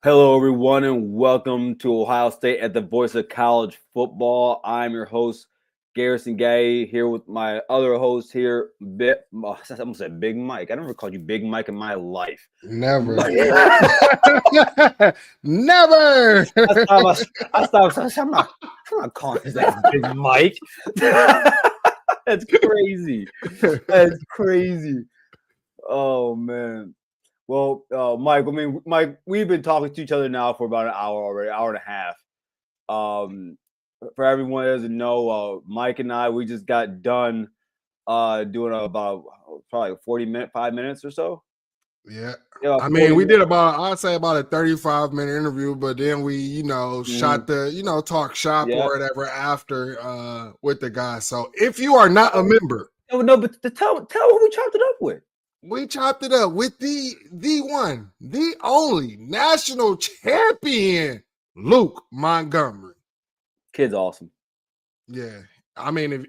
Hello, everyone, and welcome to Ohio State at the Voice of College Football. I'm your host, Garrison Gay, here with my other host here, I almost said Big Mike. I never called you Big Mike in my life. Never. Never. I stopped. I'm not calling his ass Big Mike. That's crazy. That's crazy. Oh, man. Well, Mike, Mike, we've been talking to each other now for about an hour already, hour and a half. For everyone that doesn't know, Mike and I, we just got done doing about probably 5 minutes or so. Yeah. I mean, we did I'd say about a 35-minute interview, but then we, shot the, talk shop or whatever after with the guys. So if you are not a member. No, but tell who we chopped it up with. We chopped it up with the one, the only national champion, Luke Montgomery. Kid's awesome. Yeah. I mean,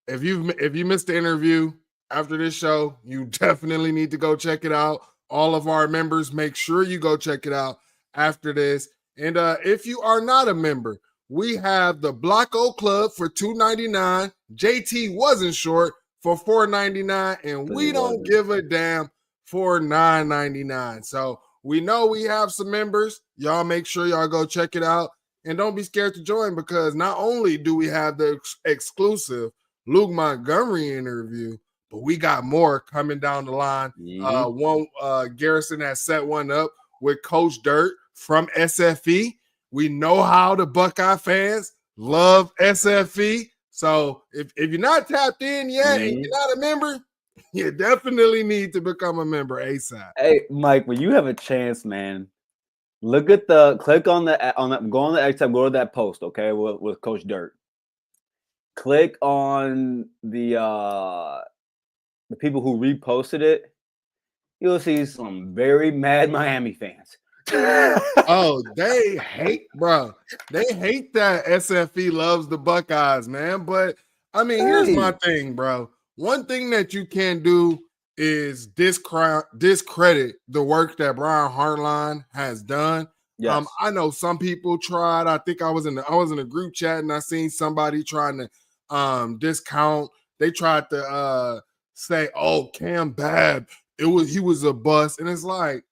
if you missed the interview after this show, you definitely need to go check it out. All of our members, make sure you go check it out after this. And if you are not a member, we have the Block O Club for $2.99. JT wasn't short for $4.99, and we don't give a damn for $9.99. So we know we have some members. Y'all make sure y'all go check it out. And don't be scared to join, because not only do we have the exclusive Luke Montgomery interview, but we got more coming down the line. Garrison has set one up with Coach Dirt from SFE. We know how the Buckeye fans love SFE. So if you're not tapped in yet and you're not a member, you definitely need to become a member ASAP. Hey, Mike, when you have a chance, man, go on the X tab, go to that post, okay, with Coach Dirt. Click on the people who reposted it. You'll see some very mad Miami fans. Oh, they hate that SFE loves the Buckeyes, man. But I mean, here's my thing, bro. One thing that you can't do is discredit the work that Brian Hartline has done. Yes. I know some people tried. I think I was in a group chat and I seen somebody trying to discount. They tried to say, "Oh, Cam Babb, he was a bust," and it's like,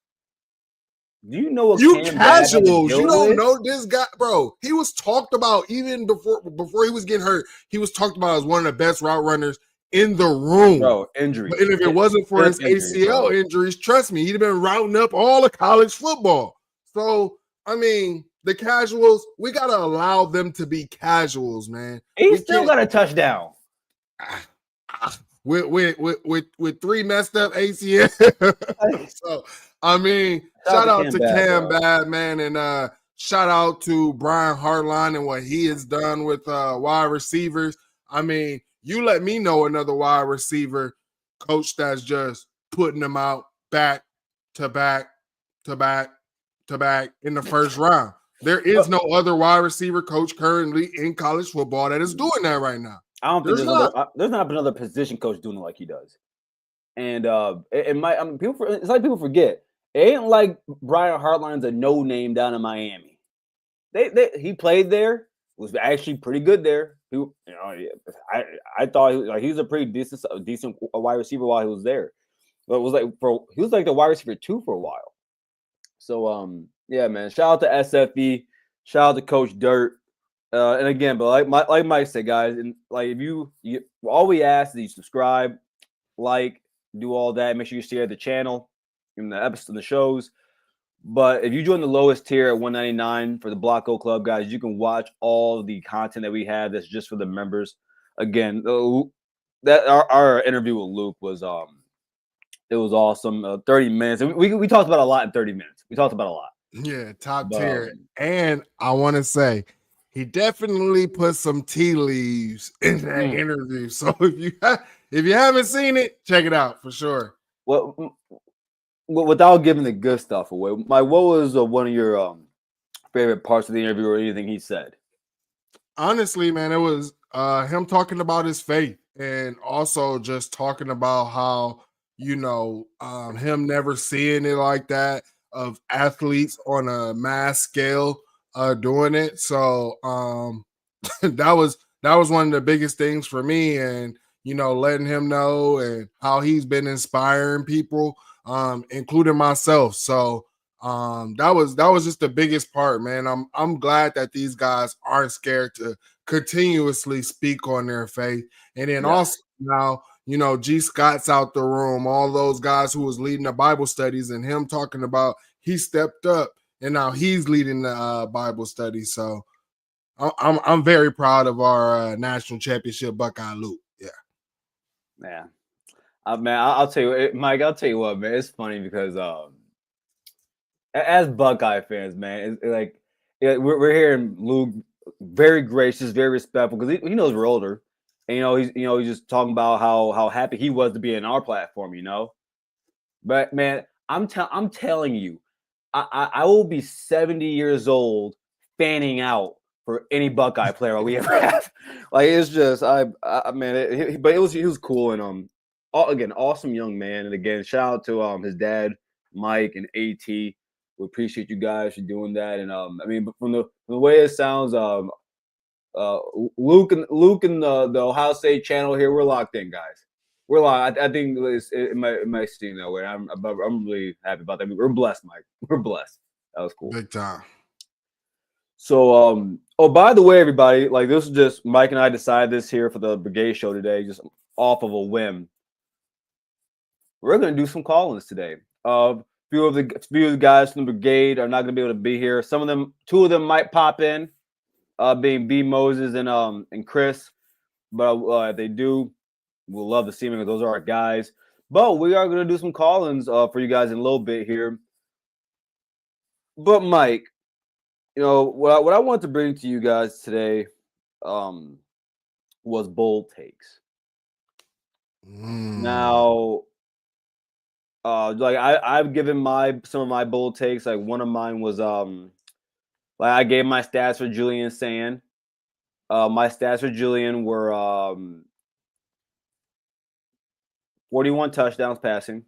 do you know what you casuals? You don't know this guy, bro. He was talked about even before he was getting hurt. He was talked about as one of the best route runners in the room. Bro, injuries. And if it wasn't for his ACL injuries, trust me, he'd have been routing up all of college football. So, I mean, the casuals, we gotta allow them to be casuals, man. He still got a touchdown. With 3 messed up ACL. So, I mean, shout out to Cam Babb, man, and shout out to Brian Hartline and what he has done with wide receivers. I mean, you let me know another wide receiver coach that's just putting them out back to back to back to back in the first round. There is no other wide receiver coach currently in college football that is doing that right now. I don't think there's not another position coach doing it like he does. And it's like people forget. It ain't like Brian Hartline's a no name down in Miami. He played there, was actually pretty good there. I thought he was a pretty decent wide receiver while he was there. But it was he was like the wide receiver 2 for a while. So yeah, man. Shout out to SFE. Shout out to Coach Dirt. And again, but like Mike said, guys, and like if you all we ask is you subscribe, like, do all that. Make sure you share the channel in the episodes and the shows. But if you join the lowest tier at $199 for the Block O Club, guys, you can watch all the content that we have that's just for the members. Again, that our interview with Luke was it was awesome. 30 minutes. We talked about a lot in 30 minutes. We talked about a lot. Yeah, top tier. And I want to say he definitely put some tea leaves in that interview. So if you haven't seen it, check it out for sure. Well, without giving the good stuff away, Mike, what was one of your favorite parts of the interview or anything he said? Honestly, man, it was him talking about his faith and also just talking about how, him never seeing it like that. of athletes on a mass scale doing it. So that was one of the biggest things for me, and letting him know and how he's been inspiring people, including myself. So that was just the biggest part, man. I'm glad that these guys aren't scared to continuously speak on their faith. And then also now, G Scott's out the room, all those guys who was leading the Bible studies, and him talking about he stepped up and now he's leading the Bible study. So I'm very proud of our national championship Buckeye Luke. Yeah. Man, I'll tell you, Mike. I'll tell you what, man. It's funny because as Buckeye fans, man, it's like we're hearing Luke very gracious, very respectful because he knows we're older, and he's just talking about how happy he was to be in our platform, But man, I'm telling you, I will be 70 years old fanning out for any Buckeye player we ever have. Like it's just man, but he was cool and again, awesome young man. And again, shout out to his dad, Mike, and AT. We appreciate you guys for doing that. And I mean, from the way it sounds, Luke and the Ohio State channel here, we're locked in, guys. We're locked. I think it might seem that way. I'm really happy about that. We're blessed, Mike. We're blessed. That was cool. Big time. So, by the way, everybody, like this is just Mike and I decided this here for the Brigade show today, just off of a whim. We're going to do some call-ins today. Few of the guys from the Brigade are not going to be able to be here. Some of them, two of them might pop in, being B Moses and Chris. But if they do, we'll love to see them because those are our guys. But we are going to do some call-ins for you guys in a little bit here. But Mike, what I wanted to bring to you guys today was bold takes. Now, like I've given some of my bold takes. Like one of mine was like I gave my stats for Julian Sand. My stats for Julian were 41 touchdowns passing,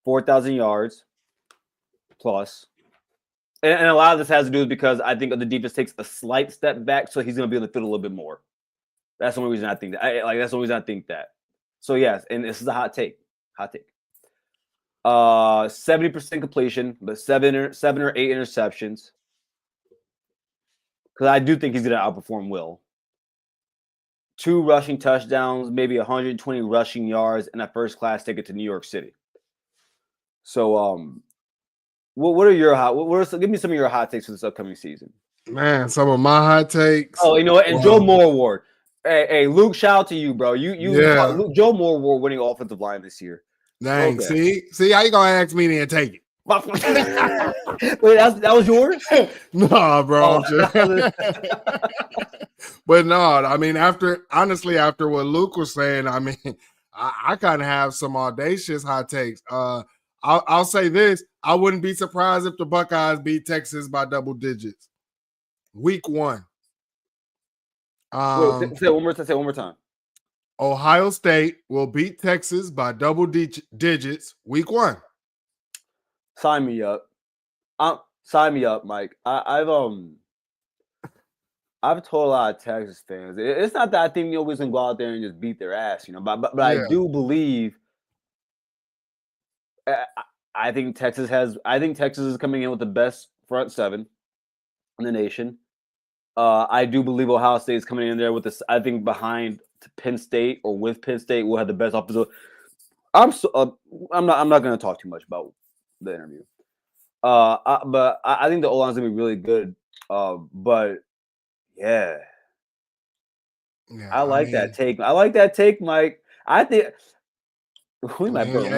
4,000 yards plus. And a lot of this has to do with because I think the defense takes a slight step back, so he's going to be on the field a little bit more. That's the only reason I think that. That's the only reason I think that. So yes, and this is a hot take. 70% completion, but seven or 8 interceptions. Because I do think he's going to outperform Will. 2 rushing touchdowns, maybe 120 rushing yards, and a first-class ticket to New York City. So, what are your give me some of your hot takes for this upcoming season? Man, some of my hot takes. Oh, you know what? And Joe Moore Award. Hey, Luke, shout out to you, bro. Luke, Joe Moore Award winning offensive line this year. Dang, okay. See how you gonna ask me to take it? Wait, that was yours? No, bro. But no, I mean, after what Luke was saying, I mean, I kind of have some audacious hot takes. I'll say this: I wouldn't be surprised if the Buckeyes beat Texas by double digits. Week 1. Wait, say it one more time. Ohio State will beat Texas by double digits week 1. Sign me up. Sign me up, Mike. I've told a lot of Texas fans. It's not that I think we're gonna go out there and just beat their ass, but yeah. I do believe. I think Texas is coming in with the best front 7 in the nation. I do believe Ohio State is coming in there with this. I think behind Penn State or with Penn State, we'll have the best offensive. I'm not going to talk too much about the interview. But I think the O-line is going to be really good. But yeah, I like that take. I like that take, Mike. I think we might burn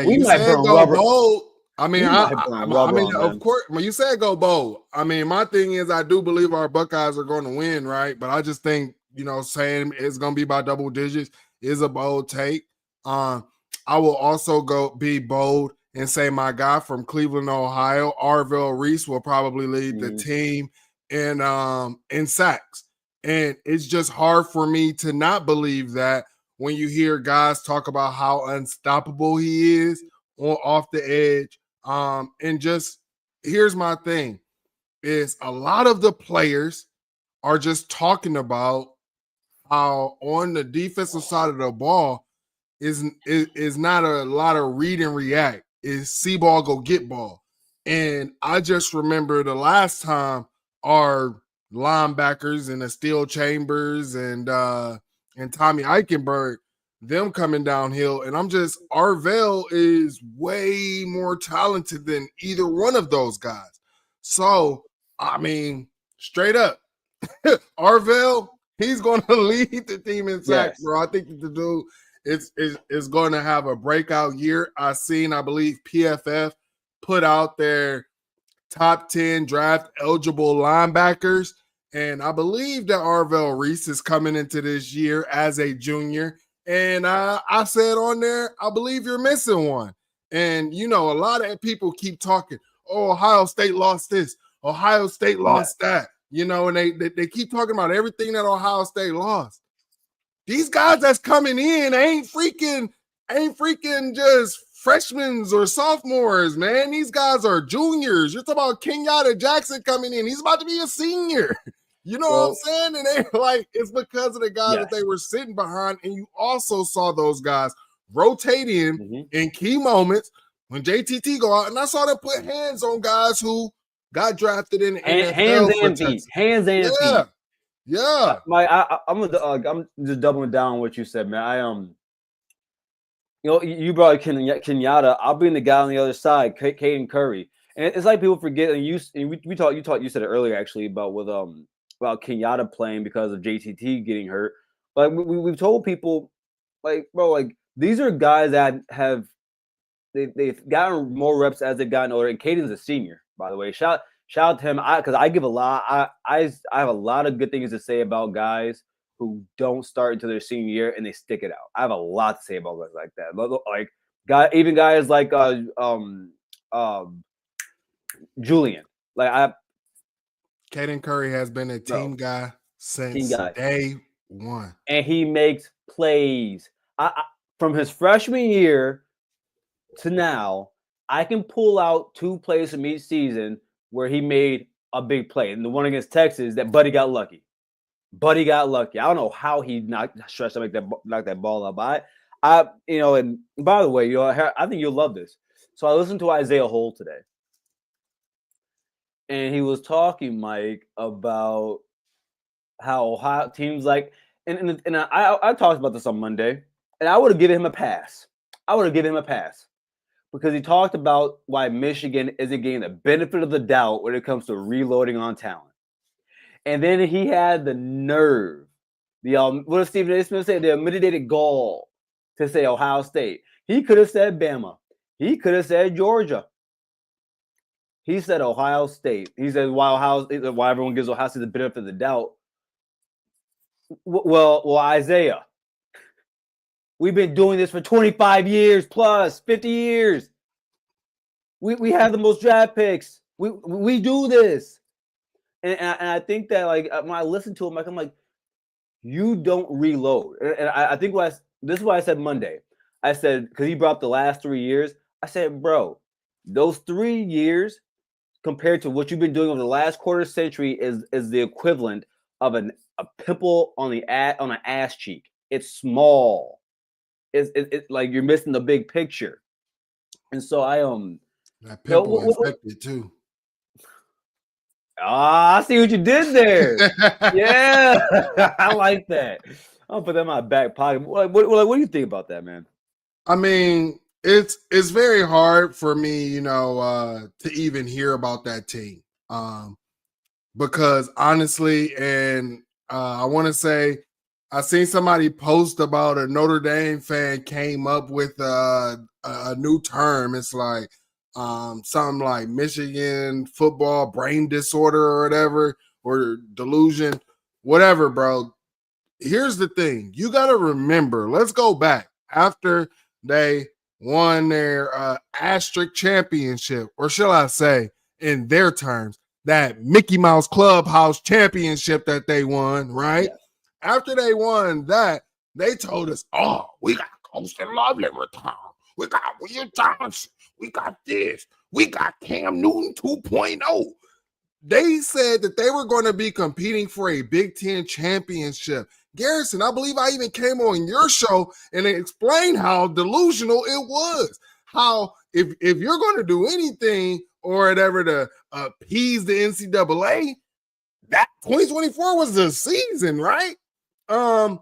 rubber. Bold. I mean, of course, when you said go bold, I mean, my thing is I do believe our Buckeyes are going to win, right? But I just think, saying it's going to be by double digits is a bold take. I will also be bold and say my guy from Cleveland, Ohio, Arvell Reese, will probably lead the team in sacks. And it's just hard for me to not believe that when you hear guys talk about how unstoppable he is off the edge. And just here's my thing is a lot of the players are just talking about how on the defensive side of the ball is not a lot of read and react. Is see ball, go get ball. And I just remember the last time our linebackers and the Steel Chambers and Tommy Eichenberg, them coming downhill. And Arvell is way more talented than either one of those guys. So, I mean, straight up, Arvell, he's going to lead the team in sacks, bro. I think the dude is going to have a breakout year. I believe PFF put out their top 10 draft eligible linebackers, and I believe that Arvell Reese is coming into this year as a junior. And I said on there, I believe you're missing one. And, a lot of people keep talking, oh, Ohio State lost this, Ohio State lost that, and they keep talking about everything that Ohio State lost. These guys that's coming in ain't freaking just freshmen or sophomores, man. These guys are juniors. You're talking about Kenyatta Jackson coming in. He's about to be a senior. You know what I'm saying? And it's because of the guy that they were sitting behind. And you also saw those guys rotate in key moments when JTT go out. And I saw them put hands on guys who got drafted in the NFL. Hands and feet. Yeah. I'm just doubling down on what you said, man. You brought Kenyatta. I'll bring the guy on the other side, Caden Curry. And it's like people forget. And you said it earlier actually about Kenyatta playing because of JTT getting hurt. But we've told people, these are guys that they've gotten more reps as they've gotten older. And Caden's a senior, by the way. Shout out to him, because I give a lot. I have a lot of good things to say about guys who don't start until their senior year and they stick it out. I have a lot to say about guys like that. Even guys like Julian. Caden Curry has been a team guy since day one, and he makes plays. From his freshman year to now, I can pull out 2 plays from each season where he made a big play. And the one against Texas, that Buddy got lucky. I don't know how he stretched to knock that ball up. And by the way, I think you'll love this. So I listened to Isaiah Hole today. And he was talking, Mike, about how Ohio teams and I talked about this on Monday, and I would have given him a pass. Because he talked about why Michigan isn't getting the benefit of the doubt when it comes to reloading on talent. And then he had the nerve, what does Stephen A. Smith say? The unmitigated gall to say Ohio State. He could have said Bama. He could have said Georgia. He said Ohio State. He said why everyone gives Ohio State the benefit of the doubt. Well, Isaiah, we've been doing this for 25 years plus, 50 years. We have the most draft picks. We do this. And I think that when I listen to him, I'm like, you don't reload. And I think this is what I said Monday. I said, because he brought up the last 3 years. I said, bro, those 3 years compared to what you've been doing over the last quarter century is the equivalent of a pimple on an ass cheek. It's small. It's like you're missing the big picture. And so that pimple infected too. I see what you did there. Yeah, I like that. I'll put that in my back pocket. What do you think about that, man? I mean, it's very hard for me, to even hear about that team, because honestly, and I want to say, I seen somebody post about a Notre Dame fan came up with a new term. It's like something like Michigan football brain disorder or whatever, or delusion, whatever, bro. Here's the thing. You got to remember, let's go back after they won their asterisk championship, or shall I say, in their terms, that Mickey Mouse Clubhouse championship that they won, right? Yes. After they won that, they told us, oh, we got Coach and Lovely return. We got Will Johnson. We got this. We got Cam Newton 2.0. They said that they were going to be competing for a Big Ten championship. Garrison, I believe I even came on your show and explained how delusional it was. How if you're going to do anything or whatever to appease the NCAA, that 2024 was the season, right? And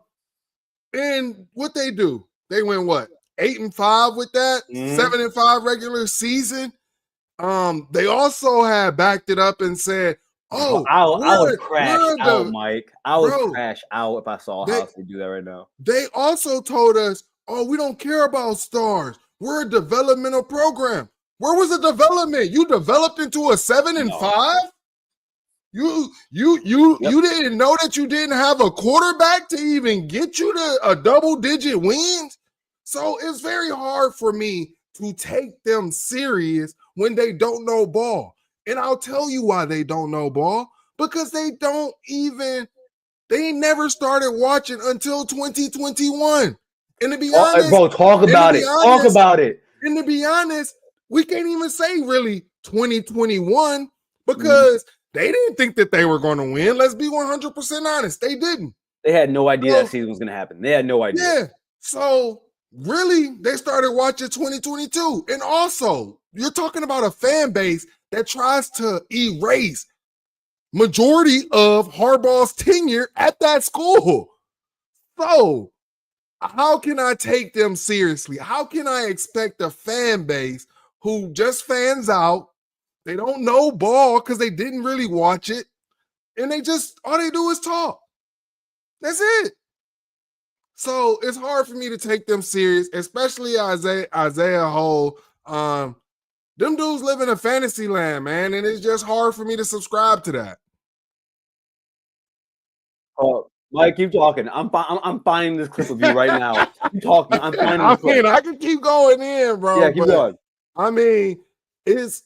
what they do? They went what? 8-5 with that, 7-5 regular season. They also had backed it up and said, "Oh, I would crash out, Mike. I would crash out if I saw how they do that right now." They also told us, "Oh, we don't care about stars. We're a developmental program." Where was the development? You developed into a 7-5? You didn't know that you didn't have a quarterback to even get you to a double-digit wins? So it's very hard for me to take them serious when they don't know ball. And I'll tell you why they don't know ball. Because they never started watching until 2021. And to be honest, bro, talk about it. Talk about it. And to be honest, we can't even say really 2021 because they didn't think that they were going to win. Let's be 100% honest. They didn't. They had no idea that season was going to happen. They had no idea. Yeah. So really, they started watching 2022. And also, you're talking about a fan base that tries to erase majority of Harbaugh's tenure at that school. So how can I take them seriously? How can I expect a fan base who just fans out? They don't know ball because they didn't really watch it. And all they do is talk. That's it. So it's hard for me to take them serious, especially Isaiah Hole. Them dudes live in a fantasy land, man, and it's just hard for me to subscribe to that. Mike, keep talking. I'm finding this clip of you right now. Keep talking. I'm finding this clip. I can keep going in, bro. Yeah, keep going. I mean, it's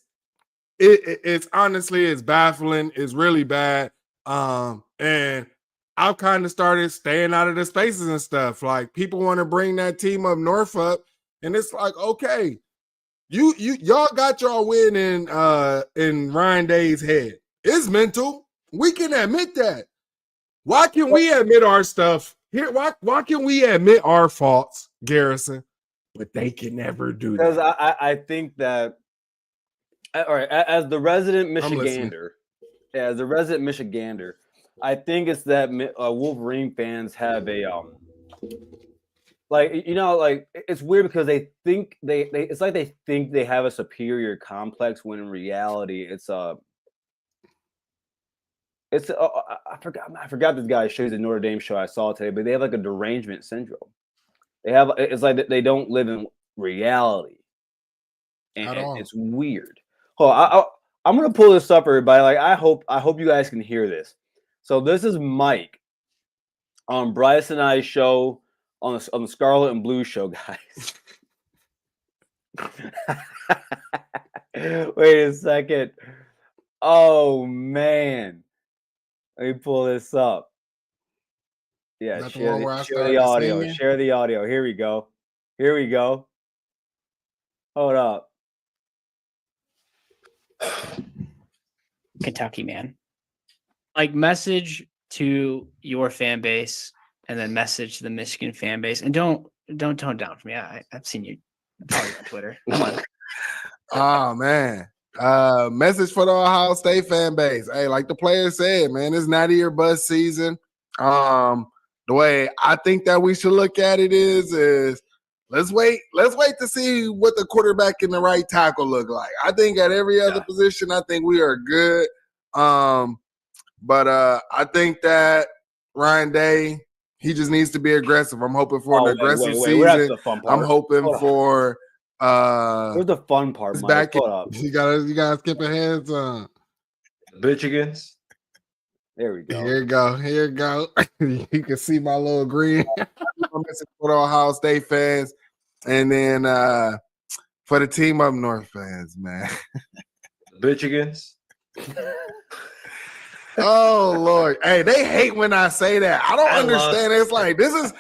honestly, it's baffling. It's really bad. And I've kind of started staying out of the spaces and stuff. Like people want to bring that team up north up, and it's like, okay, y'all got y'all win in Ryan Day's head. It's mental. We can admit that. Why can we admit our stuff here? Why can we admit our faults, Garrison? But they can never do that. Because I think that, all right, as the resident Michigander, I think it's that Wolverine fans have a it's weird because they think it's like they think they have a superior complex when in reality I forgot this guy's show, the Notre Dame show I saw today, but they have like a derangement syndrome. It's like they don't live in reality, and it's weird. I'm gonna pull this up, everybody. Like I hope you guys can hear this. So this is Mike on Bryce and I's show on the Scarlet and Blue show, guys. Wait a second. Oh man, let me pull this up. Yeah, share the audio. Share the audio. Here we go. Hold up. Kentucky, man. Like message to your fan base and then message to the Michigan fan base. And don't tone down for me. I've seen you probably on Twitter. Come on. Oh man. Message for the Ohio State fan base. Hey, like the player said, man, it's not a year bust season. The way I think that we should look at it is let's wait to see what the quarterback and the right tackle look like. I think at every other position, I think we are good. But I think that Ryan Day, he just needs to be aggressive. I'm hoping for an aggressive season. I'm hoping for where's the fun part, Mike? You gotta skip ahead. Michigan's. There we go. Here you go. You can see my little green. Message for the Ohio State fans, and then for the team up north fans, man. Michigan's. Oh Lord, hey, they hate when I say that. I don't understand. It's like this.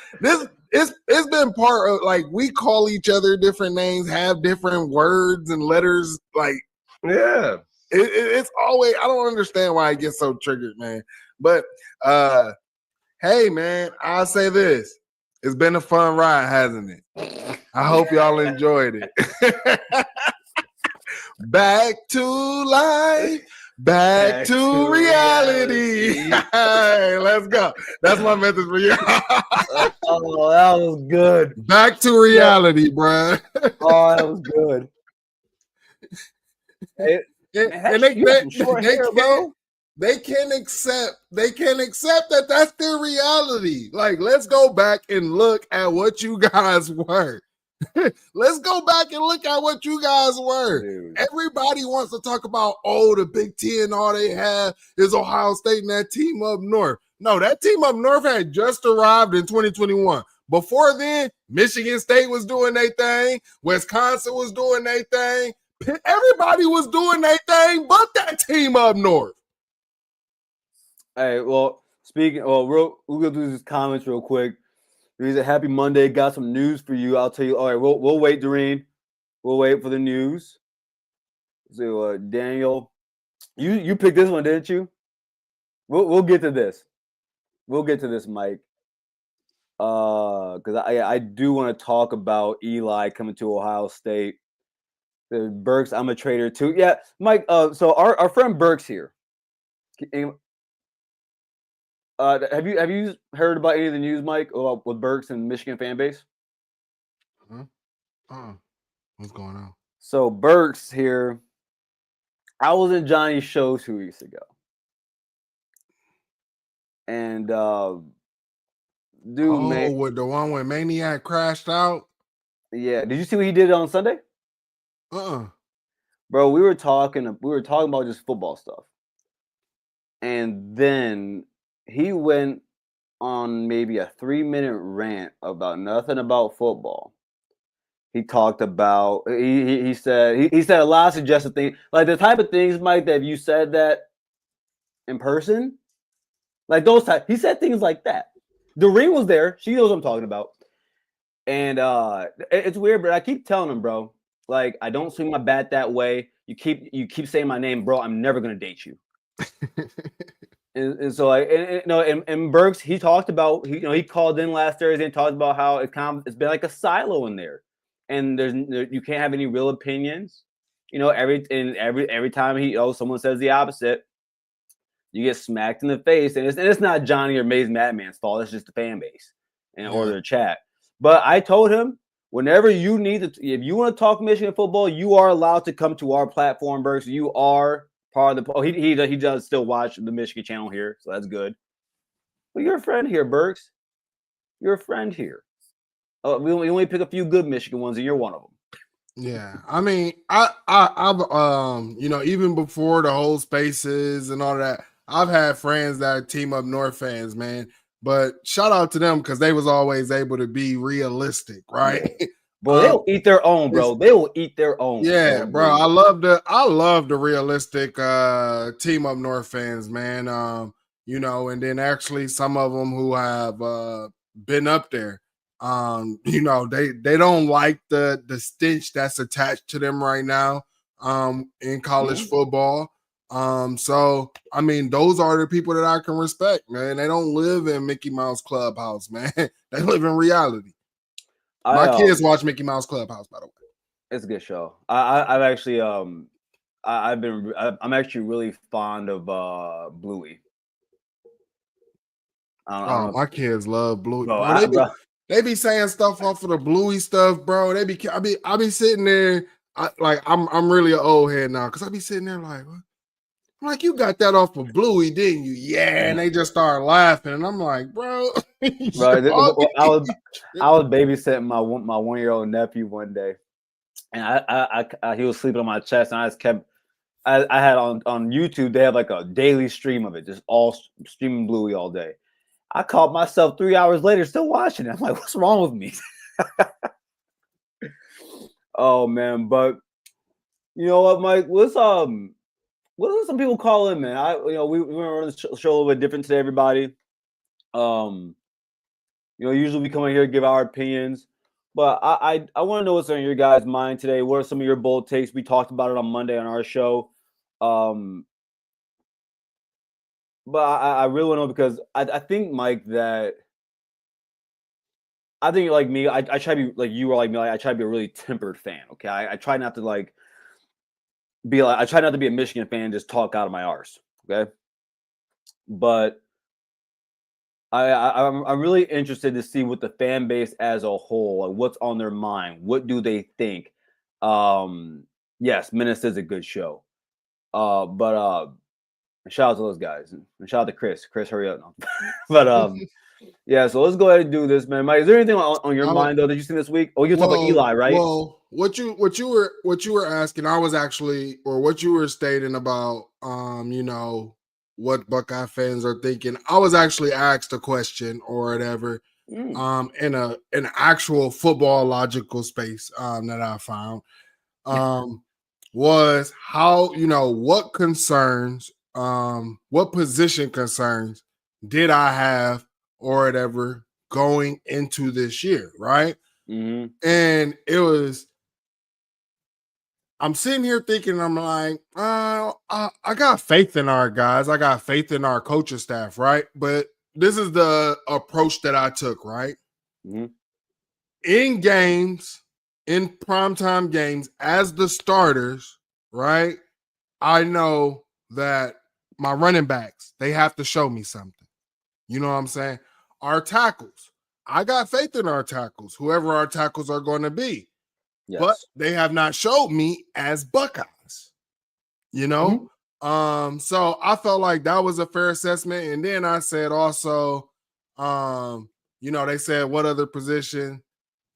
it's been part of like we call each other different names, have different words and letters. Like Yeah. it's always I don't understand why I get so triggered, man. But hey, man, I'll say this: it's been a fun ride, hasn't it? I hope y'all enjoyed it. Back to life. Back to reality. Hey, let's go. That's my message for you. Oh, that was good. Back to reality, bruh. Oh, that was good. And You got some short hair, bro. They can't accept that that's their reality. Like, let's go back and look at what you guys were. Let's go back and look at what you guys were. Dude. Everybody wants to talk about, the Big Ten, all they have is Ohio State and that team up north. No, that team up north had just arrived in 2021. Before then, Michigan State was doing their thing. Wisconsin was doing their thing. Everybody was doing their thing but that team up north. Hey, well, we're gonna do these comments real quick. There's a happy Monday. Got some news for you. I'll tell you. All right, we'll wait, Doreen. We'll wait for the news. So, Daniel, you picked this one, didn't you? We'll get to this. We'll get to this, Mike. Because I do want to talk about Eli coming to Ohio State. The Burks, I'm a traitor too. Yeah, Mike. So our friend Burks here. Have you heard about any of the news, Mike, with Burks and Michigan fan base? What's going on? So Burks here. I was in Johnny's show 2 weeks ago, and with the one when Maniac crashed out. Yeah, did you see what he did on Sunday? Bro, we were talking about just football stuff, and then he went on maybe a 3-minute rant about nothing about football. He talked about he said a lot of suggested things, like the type of things, Mike, that if you said that in person, like those type. He said things like that. Doreen was there; she knows what I'm talking about. And it's weird, but I keep telling him, bro, like I don't swing my bat that way. You keep saying my name, bro. I'm never gonna date you. And so and Burks, he talked about he called in last Thursday and talked about how it's been like a silo in there, and you can't have any real opinions. Every time someone says the opposite, you get smacked in the face, and it's not Johnny or Maze Madman's fault. It's just the fan base or their chat. But I told him, whenever you need to, if you want to talk Michigan football, you are allowed to come to our platform, Burks. You are part of the. He does still watch the Michigan channel here, so that's good. But you're a friend here, Burks. You're a friend here. We only pick a few good Michigan ones, and you're one of them. Yeah, I mean, I've even before the whole spaces and all that, I've had friends that are Team Up North fans, man. But shout out to them because they was always able to be realistic, right? Bro, they'll eat their own, bro. They will eat their own. Yeah, bro. I love the realistic Team Up North fans, man. And then actually some of them who have been up there. They don't like the stench that's attached to them right now in college football. So I mean, those are the people that I can respect, man. They don't live in Mickey Mouse Clubhouse, man. They live in reality. My kids watch Mickey Mouse Clubhouse, by the way. It's a good show. I'm actually really fond of Bluey. My kids love Bluey. Bro, they be saying stuff off of the Bluey stuff, bro. I be sitting there, I'm really an old head now because I be sitting there like, what? I'm like, you got that off of Bluey, didn't you? Yeah, and they just start laughing, and I'm like, bro. I was babysitting my 1-year-old nephew one day, and he was sleeping on my chest, and I just kept. I had on YouTube. They have like a daily stream of it, just all streaming Bluey all day. I caught myself 3 hours later still watching it. I'm like, what's wrong with me? Oh man, but you know what, Mike? What do some people call in, man? We want to run the show a little bit different today, everybody. Usually we come in here and give our opinions, but I want to know what's on your guys' mind today. What are some of your bold takes? We talked about it on Monday on our show. But I really want to know because I think, Mike, that I think like me, I try to be like you or like me. Like, I try to be a really tempered fan. Okay, I try not to like be like I try not to be a Michigan fan and just talk out of my arse. Okay, but I'm really interested to see what the fan base as a whole, like what's on their mind. What do they think? Yes, Menace is a good show. But shout out to those guys and shout out to Chris. Chris, hurry up now. But yeah, so let's go ahead and do this, man. Mike, is there anything on your mind though that you seen this week? Oh, you talk about Eli, right? Well, what you were asking, I was actually, or what you were stating about, what Buckeye fans are thinking. I was actually asked a question or whatever, in an actual football logical space, that I found, was how what concerns, what position concerns did I have or whatever going into this year, right? Mm-hmm. And it was, I'm sitting here thinking, I'm like, I got faith in our guys. I got faith in our coaching staff, right? But this is the approach that I took, right? Mm-hmm. In games, in primetime games, as the starters, right? I know that my running backs, they have to show me something. You know what I'm saying? Our tackles, I got faith in our tackles, whoever our tackles are going to be. Yes. But they have not showed me as Buckeyes, Mm-hmm. So I felt like that was a fair assessment. And then I said also, they said what other position?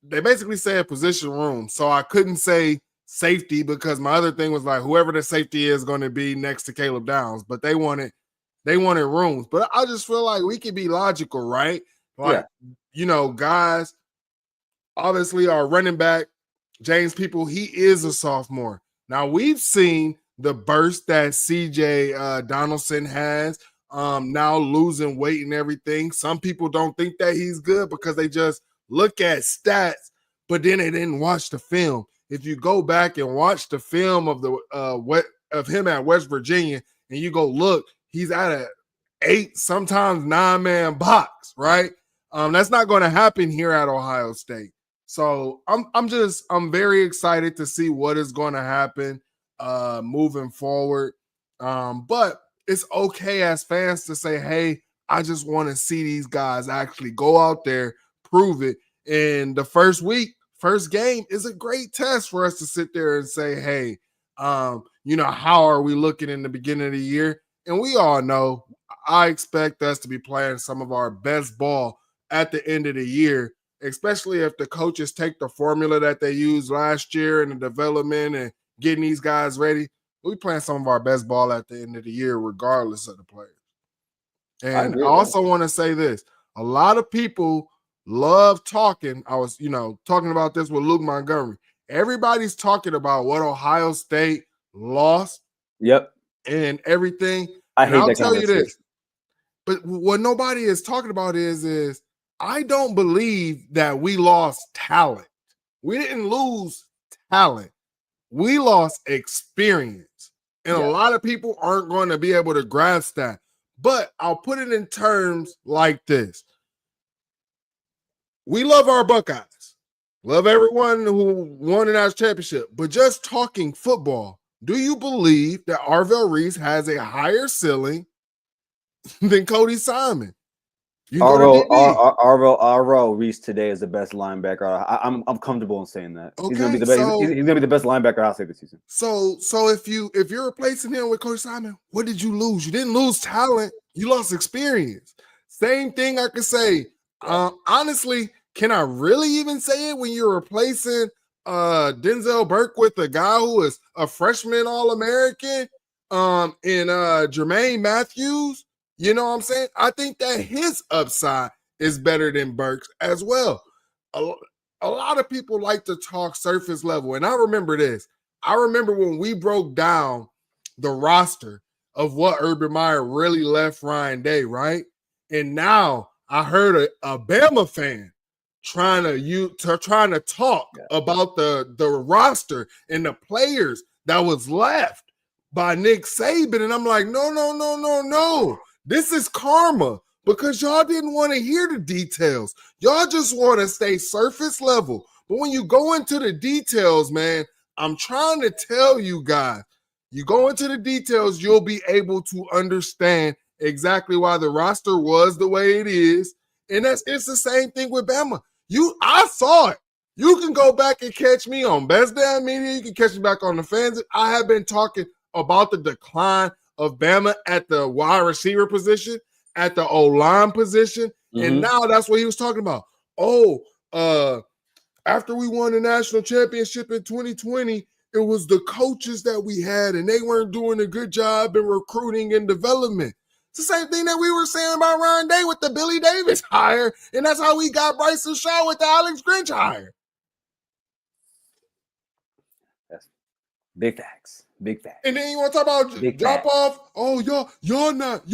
They basically said position room. So I couldn't say safety because my other thing was like whoever the safety is going to be next to Caleb Downs, but they wanted rooms. But I just feel like we could be logical, right? Like, guys, obviously our running back, James People, he is a sophomore. Now we've seen the burst that CJ Donaldson has, now losing weight and everything. Some people don't think that he's good because they just look at stats, but then they didn't watch the film. If you go back and watch the film of of him at West Virginia, and you go look, he's at a 8, sometimes 9-man box, right? That's not going to happen here at Ohio State. So I'm very excited to see what is going to happen moving forward. But it's okay as fans to say, hey, I just want to see these guys actually go out there, prove it. And the first game is a great test for us to sit there and say, hey, how are we looking in the beginning of the year? And we all know I expect us to be playing some of our best ball at the end of the year, especially if the coaches take the formula that they used last year in the development and getting these guys ready. We playing some of our best ball at the end of the year, regardless of the players. And I also want to say this. A lot of people love talking. I was, talking about this with Luke Montgomery. Everybody's talking about what Ohio State lost. Yep. And everything. I hate I'll that tell you conversation. this. But what nobody is talking about is I don't believe that we lost talent. We didn't lose talent. We lost experience. And a lot of people aren't going to be able to grasp that. But I'll put it in terms like this. We love our Buckeyes. Love everyone who won a national championship. But just talking football, do you believe that Arvell Reese has a higher ceiling than Cody Simon? Arvell Reese today is the best linebacker. I'm comfortable in saying that. Okay, he's gonna be the best. He's gonna be the best linebacker I'll say this season. So if you're replacing him with Cody Simon, what did you lose? You didn't lose talent. You lost experience. Same thing I could say. Honestly, can I really even say it when you're replacing Denzel Burke with a guy who is a freshman All-American in Jermaine Matthews? You know what I'm saying? I think that his upside is better than Burke's as well. A lot of people like to talk surface level. And I remember this. I remember when we broke down the roster of what Urban Meyer really left Ryan Day, right? And now I heard a Bama fan trying to talk about the roster and the players that was left by Nick Saban. And I'm like, no. This is karma because y'all didn't want to hear the details. Y'all just want to stay surface level. But when you go into the details, man, I'm trying to tell you guys, you go into the details, you'll be able to understand exactly why the roster was the way it is. And it's the same thing with Bama. I saw it. You can go back and catch me on Best Damn Media. You can catch me back on the fans. I have been talking about the decline of Bama at the wide receiver position, at the O-line position, and now that's what he was talking about. After we won the national championship in 2020, it was the coaches that we had, and they weren't doing a good job in recruiting and development. It's the same thing that we were saying about Ryan Day with the Billy Davis hire, and that's how we got Bryson Shaw with the Alex Grinch hire. That's big facts. Big facts. And then you want to talk about big drop facts. off? Oh, y'all not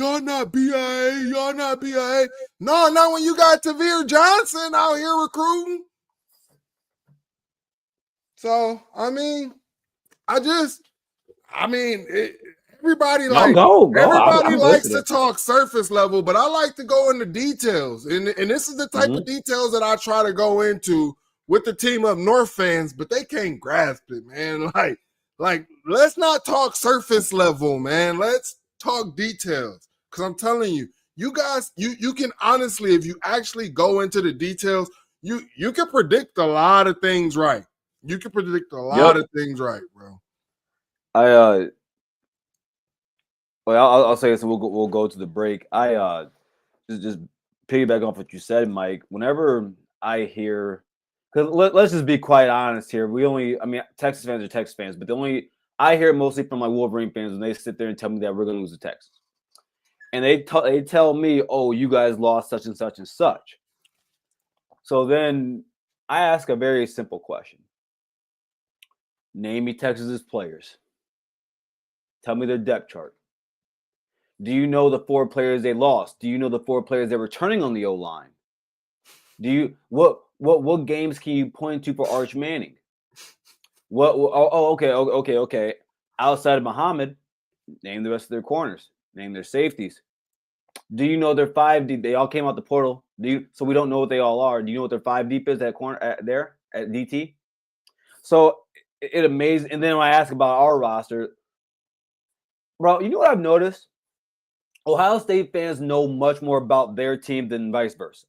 BIA. Y'all not BIA. No, not when you got Tavir Johnson out here recruiting. So, everybody everybody likes to talk surface level, but I like to go into details. And this is the type of details that I try to go into with the Team Up North fans, but they can't grasp it, man. Like, let's not talk surface level, man. Let's talk details. Because I'm telling you, you guys, you can honestly, if you actually go into the details, you can predict a lot of things right. You can predict a lot of things right, bro. I'll say this, and we'll go to the break. I just piggyback off what you said, Mike. Whenever I hear, because let's just be quite honest here. Texas fans are Texas fans, but I hear mostly from my Wolverine fans when they sit there and tell me that we're going to lose to Texas, and they tell me, "Oh, you guys lost such and such and such." So then I ask a very simple question. Name me Texas's players. Tell me their depth chart. Do you know the 4 players they lost? Do you know the 4 players they're returning on the O-line? What games can you point to for Arch Manning? Okay. Outside of Muhammad, name the rest of their corners. Name their safeties. Do you know their 5 deep? They all came out the portal. So we don't know what they all are. Do you know what their 5 deep is at corner at DT? So it amazes. And then when I ask about our roster, bro, you know what I've noticed? Ohio State fans know much more about their team than vice versa.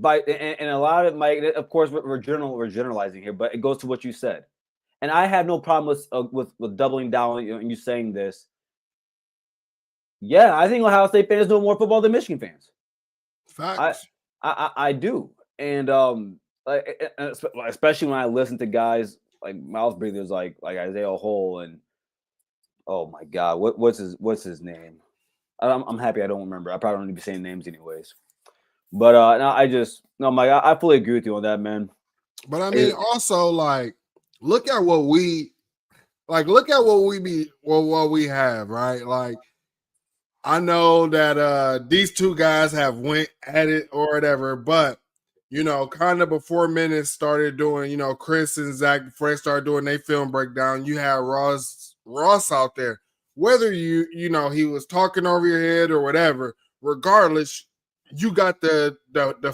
And a lot of it, Mike, of course, we're generalizing here, but it goes to what you said. And I have no problem with doubling down on you saying this. Yeah, I think Ohio State fans know more football than Michigan fans. Facts. I do. And especially when I listen to guys like mouth breathers like Isaiah Hole and oh my God, what's his name? I'm happy I don't remember. I probably don't need to be saying names anyways. But Mike, I fully agree with you on that, man. But also look at what we have, right? Like, I know that these 2 guys have went at it or whatever, but kind of before minutes started doing, Chris and Zach, before they started doing their film breakdown, you had Ross out there. Whether he was talking over your head or whatever, regardless, you got the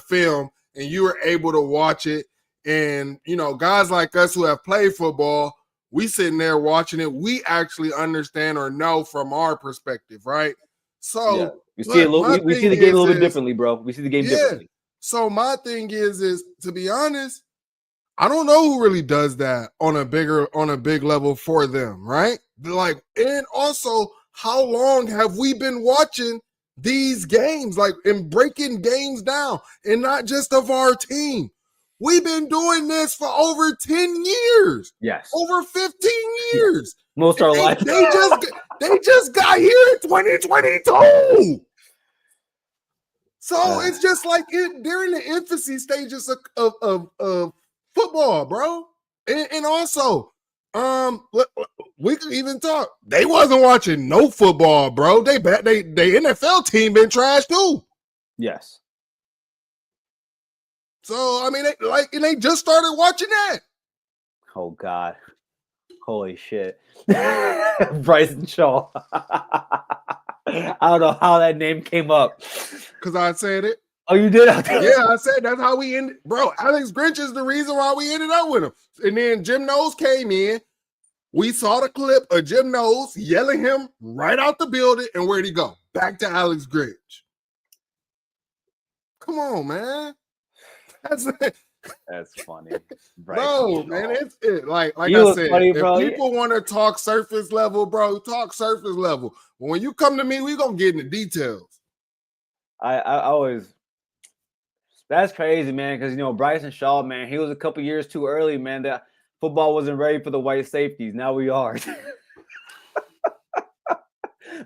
film and you were able to watch it. And guys like us who have played football, we sitting there watching it. We actually understand or know from our perspective, right? So we see the game a little bit differently, bro. We see the game differently. So my thing is to be honest, I don't know who really does that on a big level for them, right? And also, how long have we been watching these games, and breaking games down, and not just of our team? We've been doing this for over 10 years. Yes. Over 15 years. Most of our life. They just got here in 2022. So it's just they're in the infancy stages of football, bro. And also, we could even talk. They wasn't watching no football, bro. They NFL team been trash too. Yes. So I mean, they just started watching that. Oh God. Holy shit. Bryson Shaw. I don't know how that name came up. Because I said it. Oh, you did? Yeah, I said that's how we ended. Bro, Alex Grinch is the reason why we ended up with him. And then Jim Knowles came in. We saw the clip of Jim Knowles yelling him right out the building. And where'd he go? Back to Alex Grinch. Come on, man. That's funny. Bro, man, it's it. Like he I was said, funny, if bro. people want to talk surface level, bro, talk surface level. But when you come to me, we gonna get into details. I always, that's crazy, man. Because Bryson Shaw, man, he was a couple years too early, man. That football wasn't ready for the white safeties. Now we are.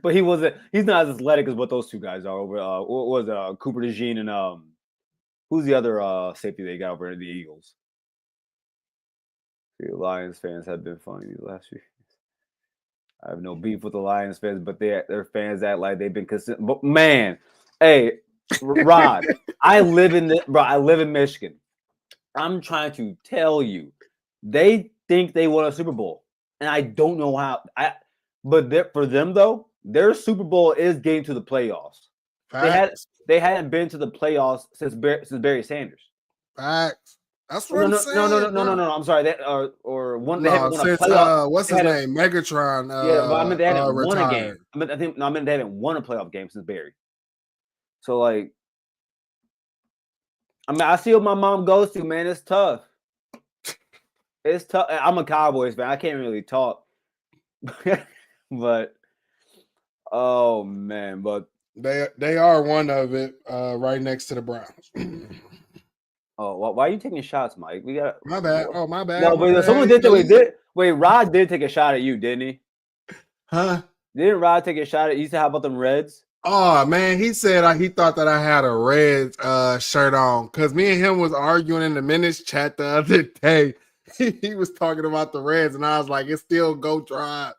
But he wasn't. He's not as athletic as what those two guys are. Over what was it? Cooper DeJean and who's the other safety they got over in the Eagles? The Lions fans have been funny these last few years. I have no beef with the Lions fans, but their fans act like they've been consistent. But man, hey, Rod, I live in Michigan. I'm trying to tell you, they think they won a Super Bowl, and I don't know how. But for them though, their Super Bowl is getting to the playoffs. Facts. They hadn't been to the playoffs since Barry Sanders. Facts. That's what I'm saying. No. I'm sorry. They one. They haven't won a since playoff. what's his name? Megatron. Yeah, but I mean they haven't won a retired. game. I mean they haven't won a playoff game since Barry. So like, I mean, I see what my mom goes to, man. It's tough. It's tough. I'm a Cowboys fan. I can't really talk, but oh man, but they are one of it, right next to the Browns. Oh, why are you taking shots, Mike? We got my bad. Oh, my bad. No, but someone did. Wait, Rod did take a shot at you, didn't he? Huh? Didn't Rod take a shot at you? Said, how about them Reds? Oh man, he said he thought that I had a red shirt on because me and him was arguing in the minutes chat the other day. He was talking about the Reds, and I was like, "It's still go drive,"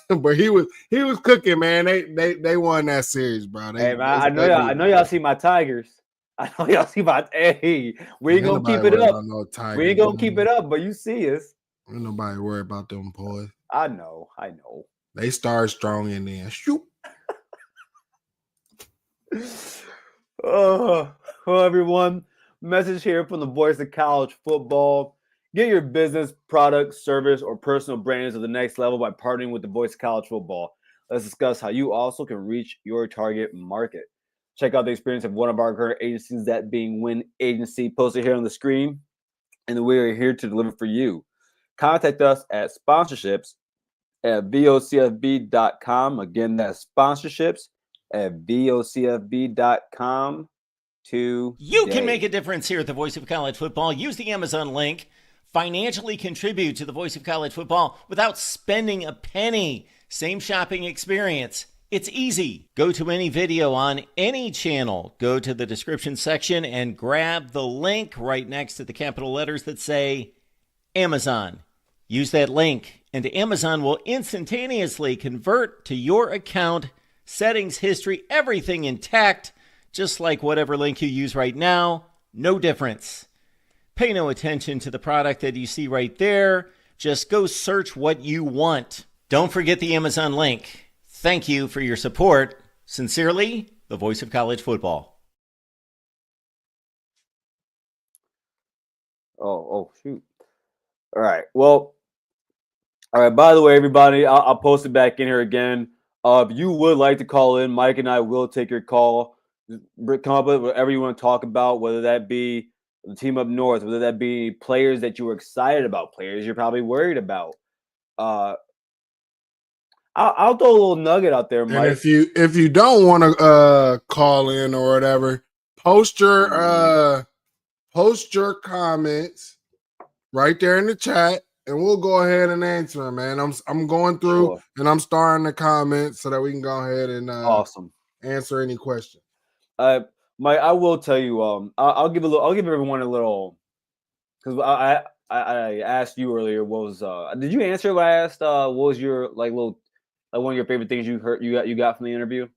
but he was cooking, man. They won that series, bro. Hey, man, I know y'all see my Tigers. I know y'all see my. Hey, we ain't gonna keep it up. We ain't gonna keep it up, but you see us. Ain't nobody worry about them boys. I know. They start strong and then shoot. Well, everyone, message here from the voice of college football. Get your business, product, service, or personal brands to the next level by partnering with the voice of college football. Let's discuss how you also can reach your target market. Check out the experience of one of our current agencies, that being Win Agency, posted here on the screen, and we are here to deliver for you. Contact us at sponsorships at vocfb.com. Again, that's sponsorships at vocfb.com. You can make a difference here at the Voice of College Football. Use the Amazon link. Financially contribute to the Voice of College Football without spending a penny. Same shopping experience. It's easy. Go to any video on any channel. Go to the description section and grab the link right next to the capital letters that say Amazon. Use that link, and Amazon will instantaneously convert to your account, settings, history, everything intact, just like whatever link you use right now. No difference. Pay no attention to the product that you see right there. Just go search what you want. Don't forget the Amazon link. Thank you for your support. Sincerely, the voice of college football. Oh, shoot. All right. Well, all right. By the way, everybody, I'll post it back in here again. If you would like to call in, Mike and I will take your call. Come up with whatever you want to talk about, whether that be the team up north, whether that be players that you were excited about, players you're probably worried about. I'll throw a little nugget out there, Mike. And if you don't want to call in or whatever, post your comments right there in the chat, and we'll go ahead and answer them, man. I'm going through and I'm starting the comments so that we can go ahead and awesome answer any question. Mike, I will tell you, I'll give everyone a little, because I asked you earlier, what was did you answer what I asked? What was your one of your favorite things you got from the interview?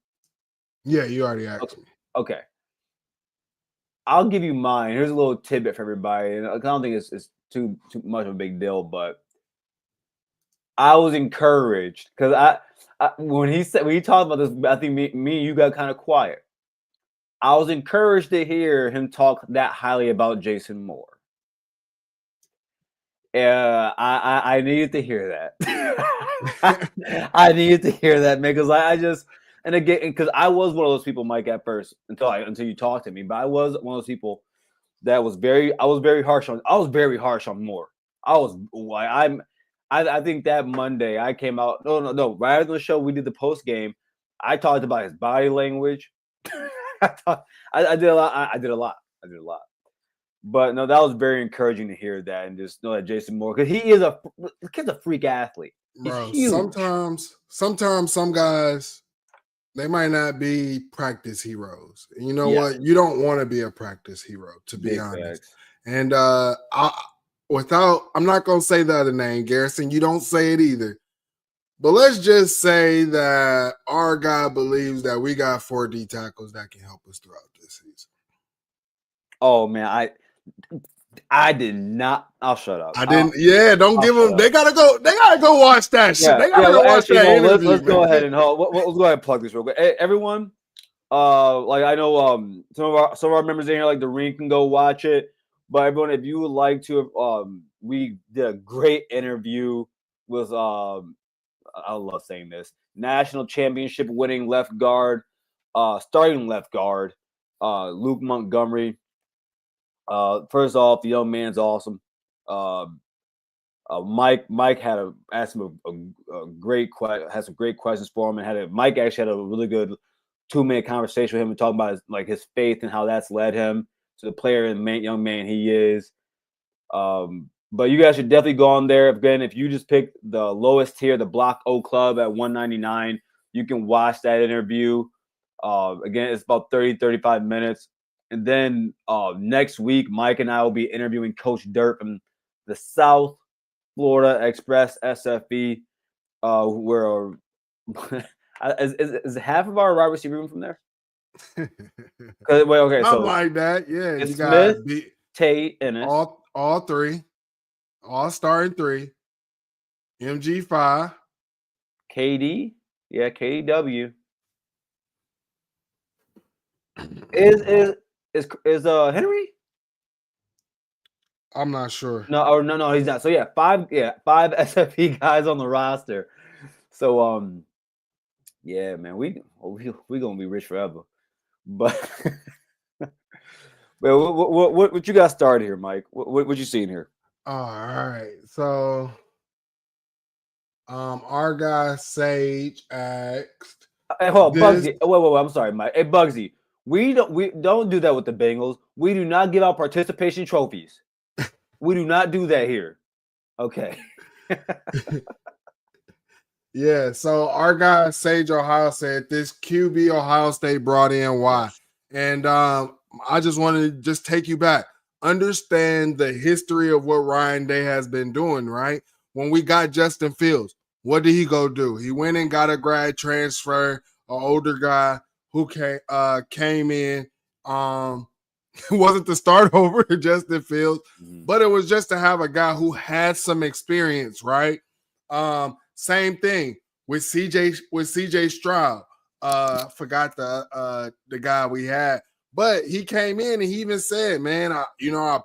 Yeah, you already asked me. Okay. I'll give you mine. Here's a little tidbit for everybody, and I don't think it's too much of a big deal, but I was encouraged because when he talked about this, I think me and you got kind of quiet. I was encouraged to hear him talk that highly about Jason Moore. I needed to hear that. I needed to hear that, man, because I just, and again, because I was one of those people, Mike, at first until you talked to me, but I was one of those people that was very harsh on Moore. I think that Monday I came out. No. Right after the show, we did the post game. I talked about his body language. I did a lot. But no, that was very encouraging to hear that, and just know that Jason Moore, because the kid's a freak athlete. He's Bro, huge. sometimes some guys, they might not be practice heroes. And you know Yeah. what? You don't want to be a practice hero, to be Big honest. facts. And I'm not gonna say the other name, Garrison. You don't say it either. But let's just say that our guy believes that we got 4 D tackles that can help us throughout this season. Oh man, I did not. I'll shut up. Don't give them. They gotta go watch that shit. Yeah, They gotta go watch that interview. Let's go ahead and let's go ahead and plug this real quick. Hey, everyone, like I know some of our members in here, like the ring, can go watch it. But everyone, if you would like to, we did a great interview with I love saying this, national championship winning left guard, starting left guard, Luke Montgomery. First off, the young man's awesome. Mike had asked him a great had some great questions for him, and Mike actually had a really good 2-minute conversation with him and talking about his faith and how that's led him to the player and young man he is. But you guys should definitely go on there. Again, if you just pick the lowest tier, the Block O Club at $199, you can watch that interview. Again, it's about 30-35 minutes. And then next week, Mike and I will be interviewing Coach Dirt from the South Florida Express SFE, where is half of our wide receiver room from there? Okay, so like that, yeah. It's you got Smith, Tate, and all 3, all starting 3, MG5, KD, yeah, KDW. Is Henry? I'm not sure. No, he's not. So yeah, 5 SFE guys on the roster. So yeah, man, we gonna be rich forever. But well, what you got started here, Mike? What you seeing here? All right, so our guy Sage asked. Hey, hold on, Bugsy. Wait, I'm sorry, Mike. Hey, Bugsy, we don't do that with the Bengals. We do not give out participation trophies. We do not do that here. Okay. Yeah, so our guy Sage Ohio said this QB Ohio State brought in why. And I just want to just take you back. Understand the history of what Ryan Day has been doing, right? When we got Justin Fields, what did he go do? He went and got a grad transfer, an older guy who came in. It wasn't to start over Justin Fields, but it was just to have a guy who had some experience, right? Same thing with CJ Stroud. Forgot the guy we had, but he came in and he even said, "Man, I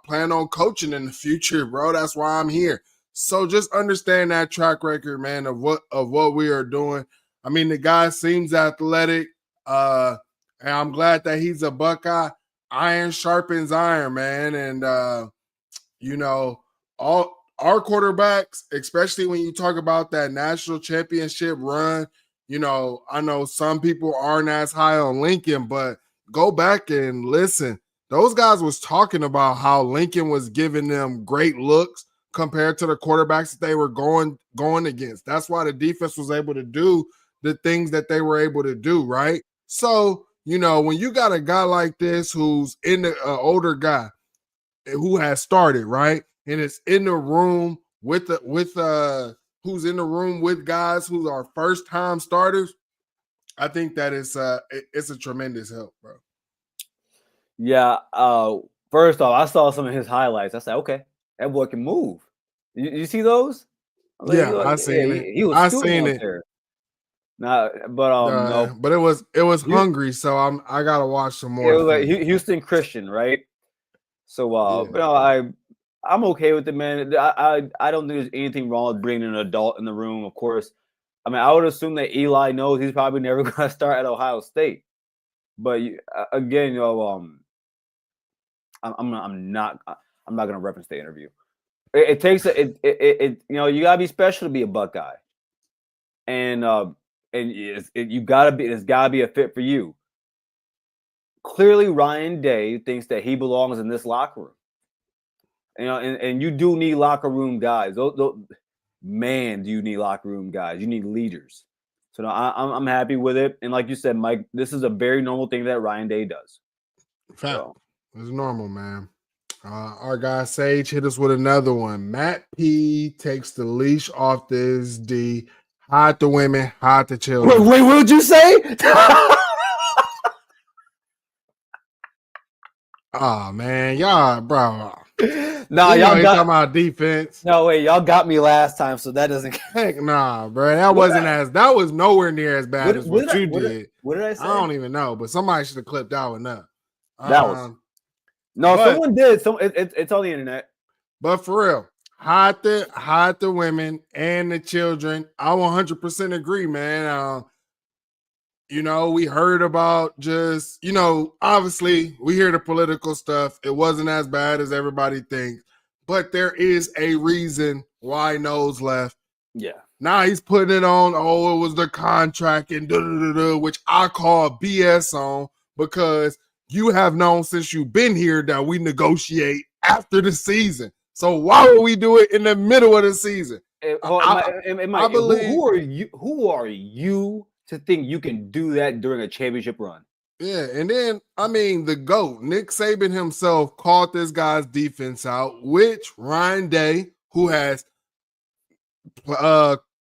plan on coaching in the future, bro. That's why I'm here." So just understand that track record, man, of what we are doing. I mean, the guy seems athletic, and I'm glad that he's a Buckeye. Iron sharpens iron, man, and all our quarterbacks, especially when you talk about that national championship run. I know some people aren't as high on Lincoln, but go back and listen. Those guys was talking about how Lincoln was giving them great looks compared to the quarterbacks that they were going against. That's why the defense was able to do the things that they were able to do, right? So, when you got a guy like this who's in the older guy who has started, right? And it's in the room with who's in the room with guys who are first time starters, I think that it's a tremendous help, bro. Yeah. First off, I saw some of his highlights. I said, okay, that boy can move. You see those? I was like, Yeah, I seen it. he was I scooting seen out it. there. Nah, but no, But it was You- hungry, so I gotta watch some it more. was like film. Houston Christian, right? So, Yeah. but no, I'm okay with it, man. I don't think there's anything wrong with bringing an adult in the room. Of course, I mean, I would assume that Eli knows he's probably never going to start at Ohio State. But again, I'm not going to reference the interview. It takes you gotta be special to be a Buckeye, and it's gotta be a fit for you. Clearly, Ryan Day thinks that he belongs in this locker room. And you do need locker room guys. Man, do you need locker room guys? You need leaders. So no, I'm happy with it. And like you said, Mike, this is a very normal thing that Ryan Day does. Fact. So, It's normal, man. Our guy Sage hit us with another one. Matt P takes the leash off this D. Hide the women, hide the children. wait, what did you say? Oh man, y'all, bro. Nah, y'all y'all got talking about defense. no wait, y'all got me last time, so that doesn't. Heck nah, bro. That was nowhere near as bad as what you did. What did I say? I don't even know, but somebody should have clipped that one up. That was no, someone did. It's on the internet. But for real, hide the women and the children. I 100% agree, man. We heard about just, obviously we hear the political stuff. It wasn't as bad as everybody thinks, but there is a reason why Nose left. Yeah. Now he's putting it on, it was the contract and which I call BS on, because you have known since you've been here that we negotiate after the season. So why would we do it in the middle of the season? I believe. Who are you to think you can do that during a championship run? Yeah, and then the GOAT, Nick Saban himself, called this guy's defense out, which Ryan Day, who has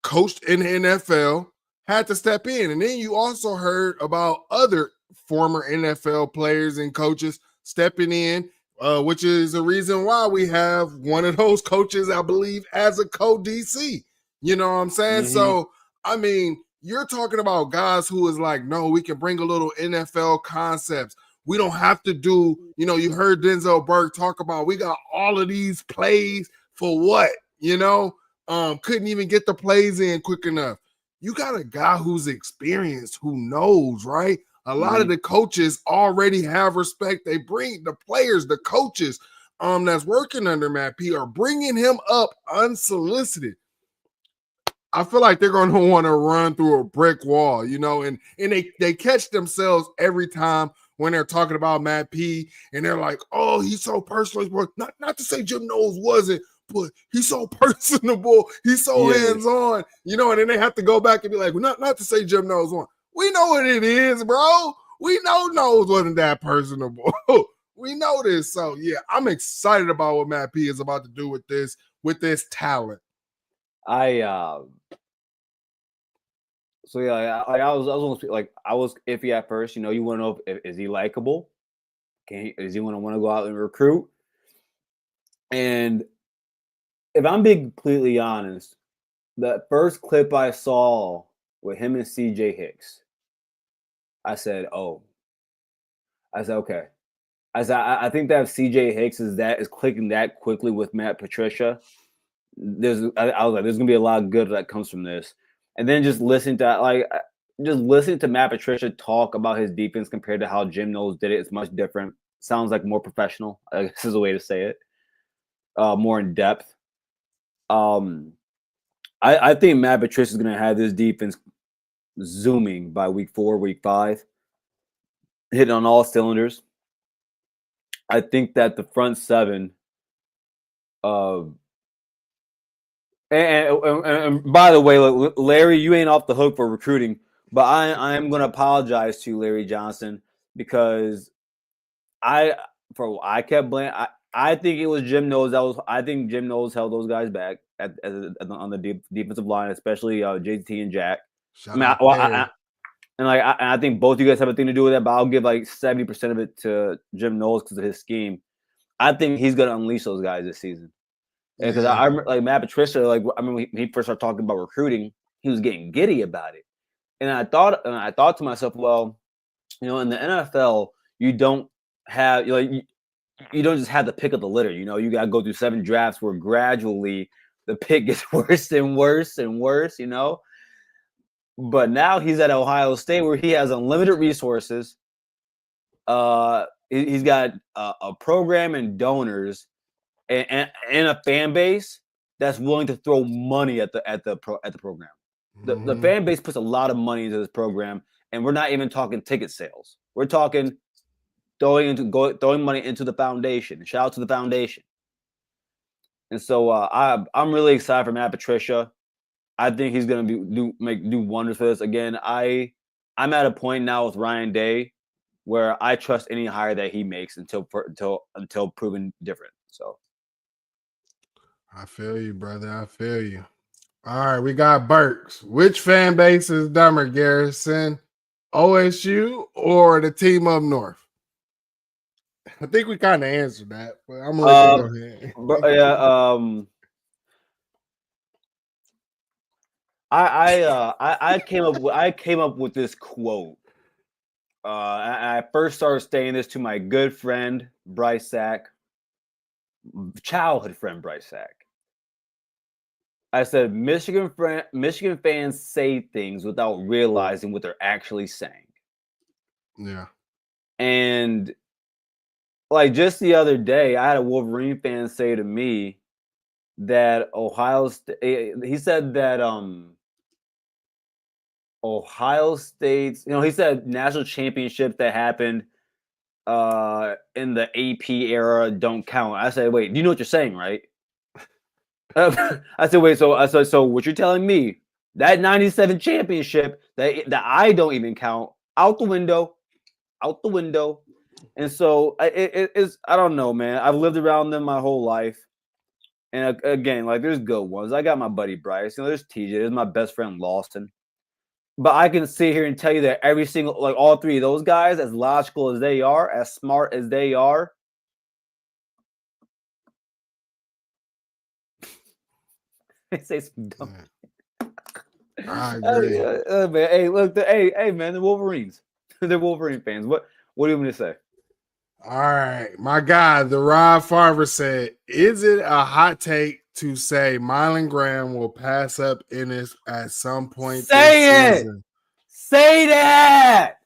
coached in the NFL, had to step in. And then you also heard about other former NFL players and coaches stepping in, which is a reason why we have one of those coaches, I believe, as a co-DC. You know what I'm saying? Mm-hmm. So, you're talking about guys who is like, no, we can bring a little NFL concepts. We don't have to do, you heard Denzel Burke talk about, we got all of these plays for what, couldn't even get the plays in quick enough. You got a guy who's experienced, who knows, right? A lot of the coaches already have respect. They bring the players, the coaches that's working under Matt P are bringing him up unsolicited. I feel like they're going to want to run through a brick wall, and they catch themselves every time when they're talking about Matt P, and they're like, oh, he's so personal. Not to say Jim Knowles wasn't, but he's so personable. He's so hands-on, and then they have to go back and be like, well, not to say Jim Knowles won. We know what it is, bro. We know Knowles wasn't that personable. We know this. So, yeah, I'm excited about what Matt P is about to do with this talent. So yeah, I was iffy at first. You want to know is he likable? Is he want to go out and recruit? And if I'm being completely honest, the first clip I saw with him and CJ Hicks, I said, okay. I think that if CJ Hicks is clicking that quickly with Matt Patricia, I was like, there's gonna be a lot of good that comes from this. And then just listening to Matt Patricia talk about his defense compared to how Jim Knowles did it, it's much different. Sounds like more professional. I guess is a way to say it. More in depth. I think Matt Patricia is going to have this defense zooming by week 4, week 5, hitting on all cylinders. I think that the front seven, and by the way, look, Larry, you ain't off the hook for recruiting, but I am going to apologize to Larry Johnson because I kept blaming. I think it was Jim Knowles. I think Jim Knowles held those guys back on the defensive line, especially JT and Jack. And I think both you guys have a thing to do with that, but I'll give like 70% of it to Jim Knowles because of his scheme. I think he's gonna unleash those guys this season. Because I remember like Matt Patricia, like I mean when he first started talking about recruiting, he was getting giddy about it. And I thought to myself, well, in the NFL, you don't have you don't just have the pick of the litter. You got to go through 7 drafts where gradually the pick gets worse and worse and worse. But now he's at Ohio State where he has unlimited resources. He's got a program and donors and a fan base that's willing to throw money at the program. The fan base puts a lot of money into this program, and we're not even talking ticket sales. We're talking throwing money into the foundation. Shout out to the foundation. And so I'm really excited for Matt Patricia. I think he's going to do wonders for this. Again, I'm at a point now with Ryan Day where I trust any hire that he makes until proven different. So I feel you, brother. I feel you. All right, we got Burks. Which fan base is dumber, Garrison? OSU or the team up north? I think we kind of answered that, but I'm gonna let you go ahead. Yeah, I came up with this quote. I first started saying this to my good friend Bryce Sack, childhood friend Bryce Sack. I said, Michigan fans say things without realizing what they're actually saying. Yeah. And like just the other day, I had a Wolverine fan say to me that he said that Ohio State's, he said national championships that happened in the AP era don't count. I said, wait, you know what you're saying, right? I said, wait, so what you're telling me, that 97 championship that I don't even count, out the window. And so it's, I don't know, man. I've lived around them my whole life. And again, like there's good ones. I got my buddy Bryce, there's TJ, there's my best friend Lawson. But I can sit here and tell you that every single, like all 3 of those guys, as logical as they are, as smart as they are, they say some dumb. I agree. Man, hey, look, hey, man, the Wolverines. They're Wolverine fans. What do you want me to say? All right, my guy, the Rod Farver said, "Is it a hot take to say Mylan Graham will pass up Ennis at some point this season?" Say that.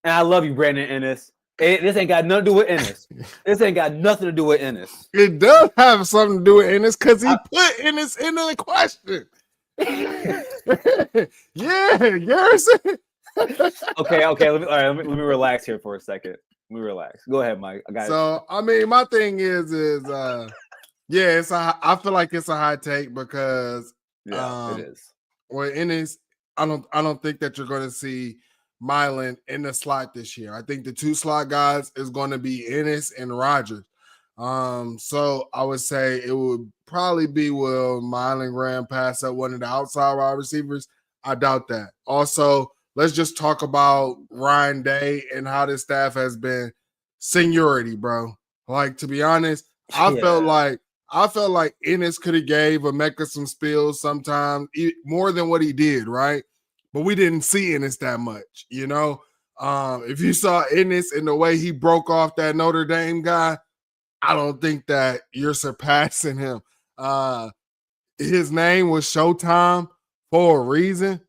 And I love you, Brandon Ennis. This ain't got nothing to do with Ennis. This ain't got nothing to do with Ennis. It does have something to do with Ennis because he put Ennis into the question. Yeah, Garrison. Okay. Let me relax here for a second. Let me relax. Go ahead, Mike. I mean, my thing is I feel like it's a hot take because it is. Well, Ennis, I don't think that you're going to see Mylan in the slot this year. I think the 2 slot guys is going to be Ennis and Rogers. So I would say it would probably be will Mylan Graham pass up one of the outside wide receivers. I doubt that. Also, let's just talk about Ryan Day and how this staff has been seniority, bro. Like, to be honest, I felt like Ennis could have gave Emeka some spills sometimes, more than what he did, right? But we didn't see Ennis that much, If you saw Ennis in the way he broke off that Notre Dame guy, I don't think that you're surpassing him. His name was Showtime for a reason,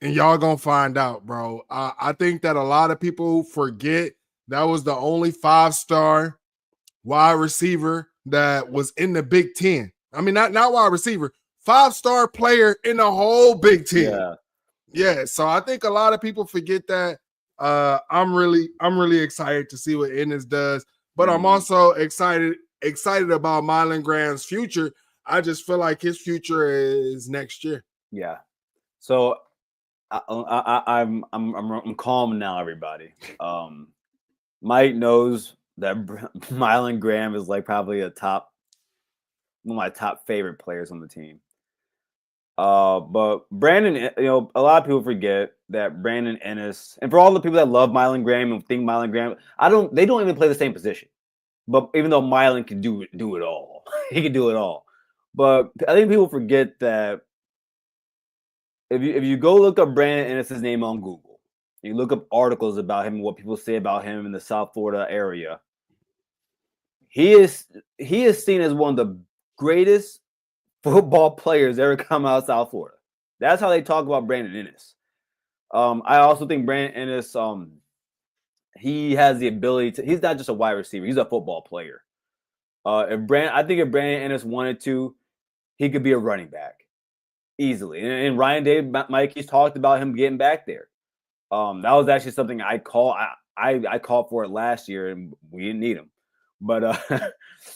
and y'all gonna find out, bro. I think that a lot of people forget that was the only 5-star wide receiver that was in the Big Ten. I mean, not wide receiver, 5-star player in the whole Big Ten. Yeah. So I think a lot of people forget that. I'm really excited to see what Ennis does, but I'm also excited about Mylan Graham's future. I just feel like his future is next year. Yeah. So I'm calm now, everybody. Mike knows that Mylan Graham is like probably one of my top favorite players on the team. But Brandon, a lot of people forget that Brandon Ennis, and for all the people that love Mylan Graham and think Mylan Graham, they don't even play the same position. But even though Mylan can do it all, he can do it all. But I think people forget that if you go look up Brandon Ennis' name on Google, you look up articles about him and what people say about him in the South Florida area, he is seen as one of the greatest football players ever come out of South Florida. That's how they talk about Brandon Ennis. I also think Brandon Ennis, he has the ability to. He's not just a wide receiver; he's a football player. I think if Brandon Ennis wanted to, he could be a running back easily. And Ryan Day, Mike, he's talked about him getting back there. That was actually something I called for it last year, and we didn't need him. But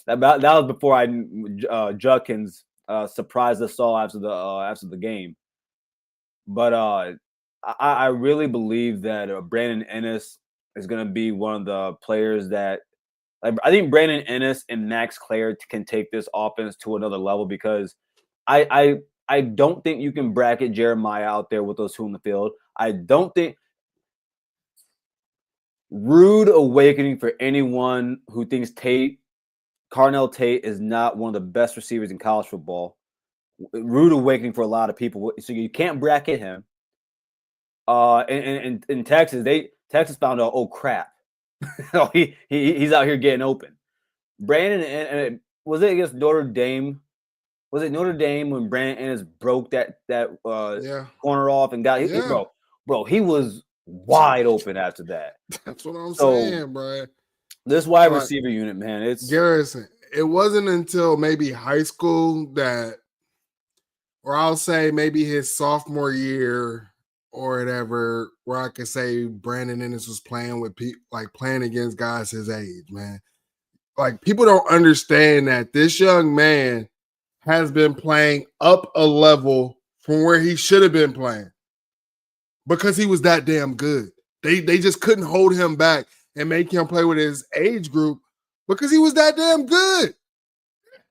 that was before Judkins surprised us all after the game. But I really believe that Brandon Ennis is going to be one of the players that I think Brandon Ennis and Max Clare can take this offense to another level, because I don't think you can bracket Jeremiah out there with those two in the field. I don't think rude awakening for anyone who thinks Carnell Tate is not one of the best receivers in college football. Rude awakening for a lot of people. So you can't bracket him. In Texas, Texas found out, oh crap, he's out here getting open. Brandon, and was it against Notre Dame? Was it Notre Dame when Brandon Ennis broke that corner off and got bro? He was wide open after that. That's what I'm saying, bro. This wide receiver unit, man, it's Garrison. It wasn't until maybe high school or I'll say maybe his sophomore year or whatever, where I could say Brandon Ennis was playing with playing against guys his age, man. Like, people don't understand that this young man has been playing up a level from where he should have been playing, because he was that damn good. They just couldn't hold him back and make him play with his age group because he was that damn good.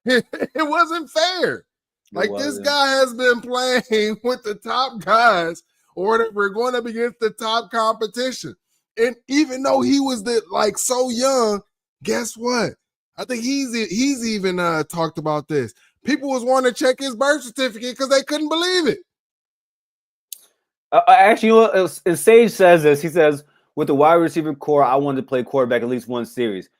It wasn't fair. This guy has been playing with the top guys or whatever, going up against the top competition. And even though he was so young, guess what? I think he's even talked about this. People was wanting to check his birth certificate because they couldn't believe it. Actually, Sage says this. He says, with the wide receiver core, I wanted to play quarterback at least one series.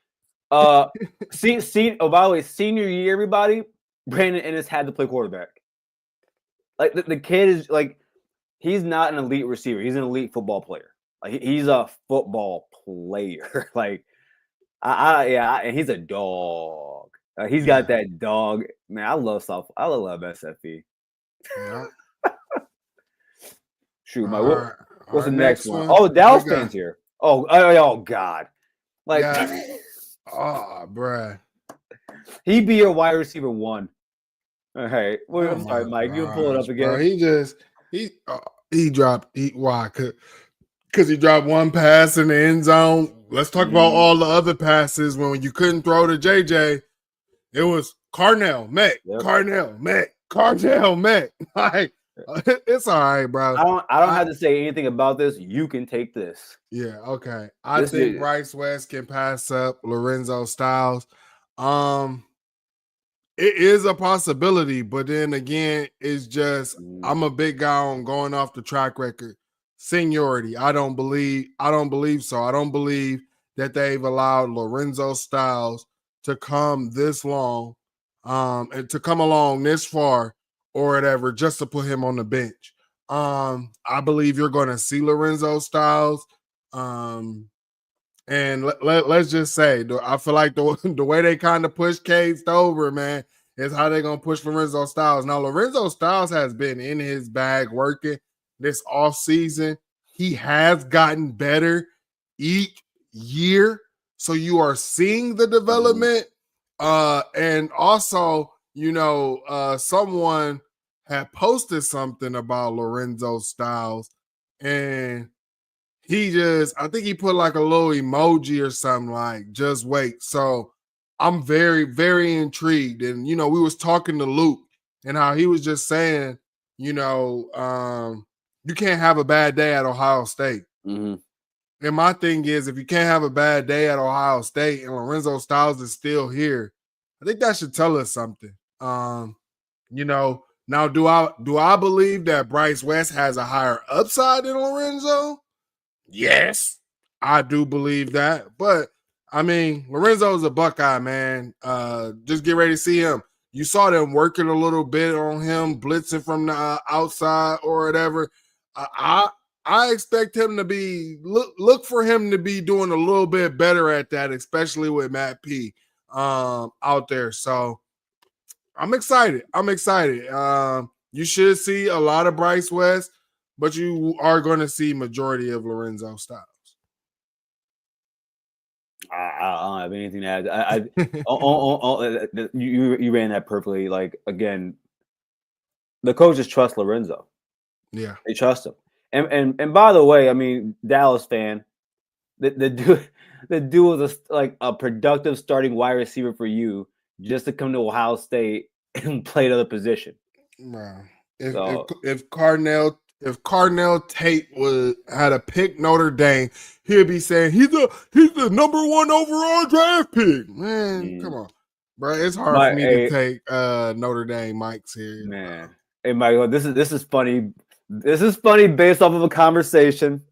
By the way, senior year, everybody, Brandon Ennis had to play quarterback. Like, the kid is he's not an elite receiver. He's an elite football player. Like, he's a football player. And he's a dog. He's got that dog. Man, I love SFE. Yeah. Shoot, what's the next one? Oh, Dallas fans here. Oh, God. Bruh. He'd be your wide receiver one. All right. Well, I'm sorry, Mike. You pull it up again. Bro, he dropped. Why? Because he dropped one pass in the end zone. Let's talk about all the other passes when you couldn't throw to JJ. It was Carnell, Mac, yep. Carnell, Mac. It's all right, bro. I don't have to say anything about this. You can take this. Yeah, okay. I think Bryce West can pass up Lorenzo Styles. It is a possibility, but then again, it's just I'm a big guy on going off the track record. Seniority. I don't believe so. I don't believe that they've allowed Lorenzo Styles to come this long, and to come along this far or whatever, just to put him on the bench. I believe you're going to see Lorenzo Styles. And let's just say, I feel like the way they kind of push Cade Stover, man, is how they're going to push Lorenzo Styles. Now, Lorenzo Styles has been in his bag working this offseason. He has gotten better each year. So you are seeing the development. And also, someone had posted something about Lorenzo Styles, and I think he put like a little emoji or something like, just wait. So I'm very, very intrigued. And, we was talking to Luke and how he was just saying you can't have a bad day at Ohio State. Mm-hmm. And my thing is, if you can't have a bad day at Ohio State and Lorenzo Styles is still here, I think that should tell us something. Now do I believe that Bryce West has a higher upside than Lorenzo? Yes, I do believe that. But I mean, Lorenzo's a Buckeye, man. Just get ready to see him. You saw them working a little bit on him, blitzing from the outside or whatever. I expect him to be look for him to be doing a little bit better at that, especially with Matt P out there. So I'm excited. You should see a lot of Bryce West, but you are going to see majority of Lorenzo Styles. I don't have anything to add. You ran that perfectly. Like, again, the coaches trust Lorenzo. Yeah, they trust him. And by the way, I mean, Dallas fan, the dude was a productive starting wide receiver for you just to come to Ohio State and play another position. Wow. If Carnell Tate had a pick Notre Dame, he'd be saying he's the number 1 overall draft pick. Man, come on, bro. It's hard for me to take Notre Dame Mike's here. Man, hey Michael, this is funny. This is funny based off of a conversation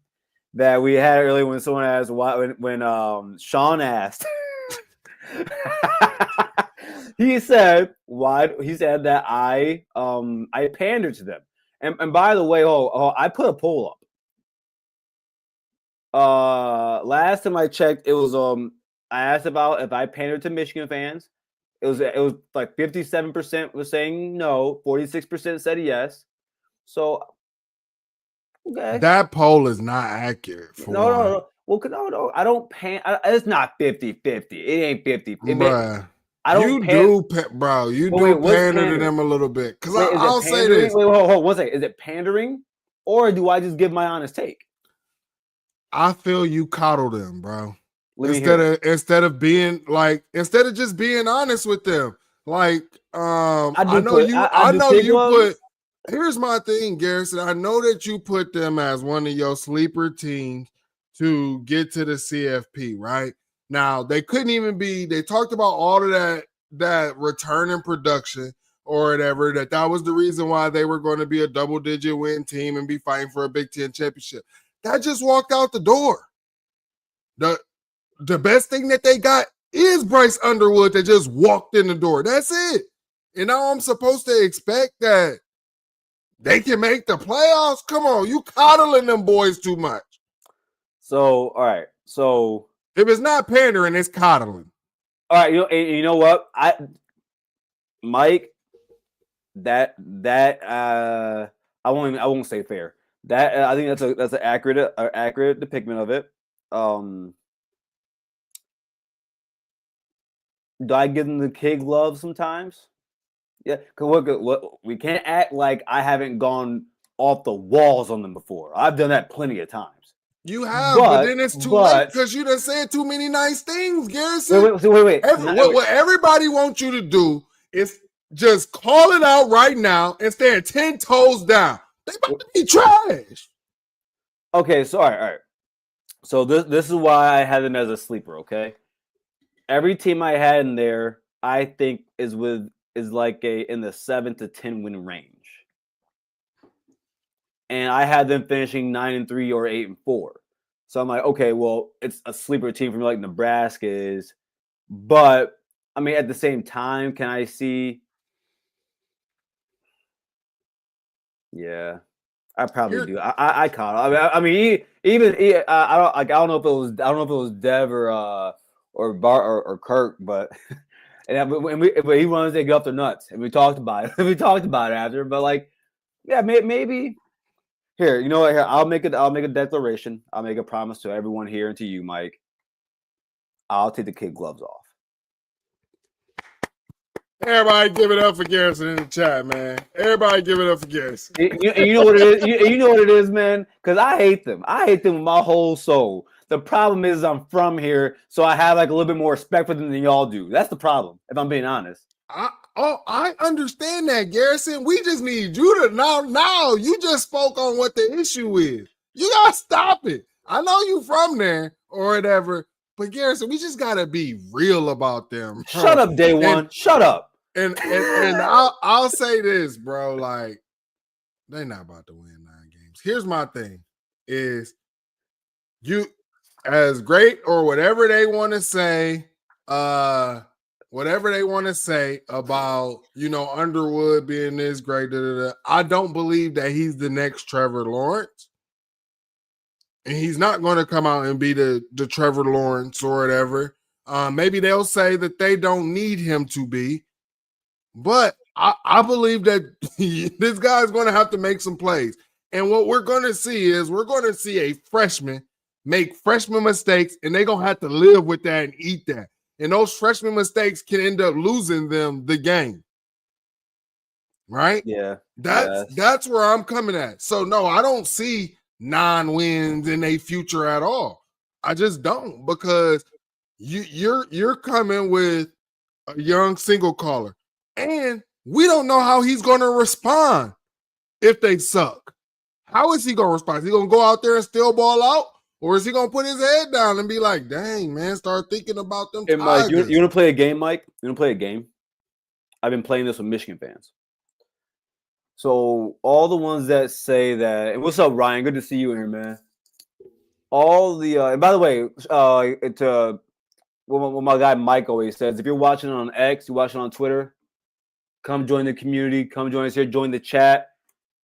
that we had earlier when someone asked when Sean asked. He said that I pandered to them. And by the way, I put a poll up. Last time I checked, it was I asked about if I pandered to Michigan fans. It was like 57% was saying no, 46% said yes. So okay. That poll is not accurate. No. Well, no. I don't it's not 50-50. It ain't 50. Bruh. I don't bro. You pander to them a little bit. Because I'll say this. Wait, hold 1 second. Is it pandering, or do I just give my honest take? I feel you coddle them, bro. Instead of just being honest with them. Like, here's my thing, Garrison. I know that you put them as one of your sleeper teams to get to the CFP, right? Now, they couldn't even they talked about all of that return in production or whatever, that was the reason why they were going to be a double-digit win team and be fighting for a Big Ten championship. That just walked out the door. The best thing that they got is Bryce Underwood that just walked in the door. That's it. And now I'm supposed to expect that they can make the playoffs? Come on, you coddling them boys too much. So, all right. So if it's not pandering, it's coddling. All right, you know what? Mike, I won't say fair. That I think that's an accurate depiction of it. Do I give them the kid glove sometimes? Yeah, because we can't act like I haven't gone off the walls on them before. I've done that plenty of times. You have, but then it's too late because you done said too many nice things, Garrison. Wait. What everybody wants you to do is just call it out right now and stand 10 toes down. They about to be trash. Okay, so all right. So this is why I had them as a sleeper. Okay, every team I had in there, I think is like in the 7 to 10 win range. And I had them finishing 9-3 or 8-4. So I'm like, okay, well, it's a sleeper team for me like Nebraska is. But, I mean, at the same time, can I see? Yeah, I probably do. I caught it. I mean, I don't know if it was Dev or Bart or Kirk, but when he runs, they get off their nuts, and we talked about it. We talked about it after, but like, yeah, maybe. Here, you know what? Here, I'll make a declaration. I'll make a promise to everyone here and to you, Mike. I'll take the kid gloves off. Everybody give it up for Garrison in the chat, man. Everybody give it up for Garrison. You know what it is? You know what it is, man? Because I hate them. I hate them with my whole soul. The problem is I'm from here, so I have like a little bit more respect for them than y'all do. That's the problem, if I'm being honest. I understand that, Garrison. We just need you to now you just spoke on what the issue is. You gotta stop it. I know you from there or whatever, but Garrison, we just gotta be real about them. Bro. Shut up, day one. Shut up. And I'll say this, bro. Like, they're not about to win 9 games. Here's my thing: is you as great or whatever they want to say, whatever they want to say about Underwood being this great. I don't believe that he's the next Trevor Lawrence, and he's not going to come out and be the Trevor Lawrence or whatever. Maybe they'll say that they don't need him to be. But I believe that this guy's going to have to make some plays. And what we're going to see is we're going to see a freshman make freshman mistakes, and they're going to have to live with that and eat that. And those freshman mistakes can end up losing them the game. Right? Yeah. That's where I'm coming at. So, no, I don't see 9 wins in a future at all. I just don't, because you're coming with a young single caller. And we don't know how he's going to respond if they suck. How is he going to respond? Is he going to go out there and still ball out? Or is he going to put his head down and be like, dang, man, start thinking about them Hey, Mike, you Tigers? want to play a game, Mike? You want to play a game? I've been playing this with Michigan fans. So all the ones that say that, and what's up, Ryan? Good to see you in here, man. All the, and by the way, what my guy Mike always says, if you're watching on X, you're watching on Twitter, come join the community. Come join us here. Join the chat.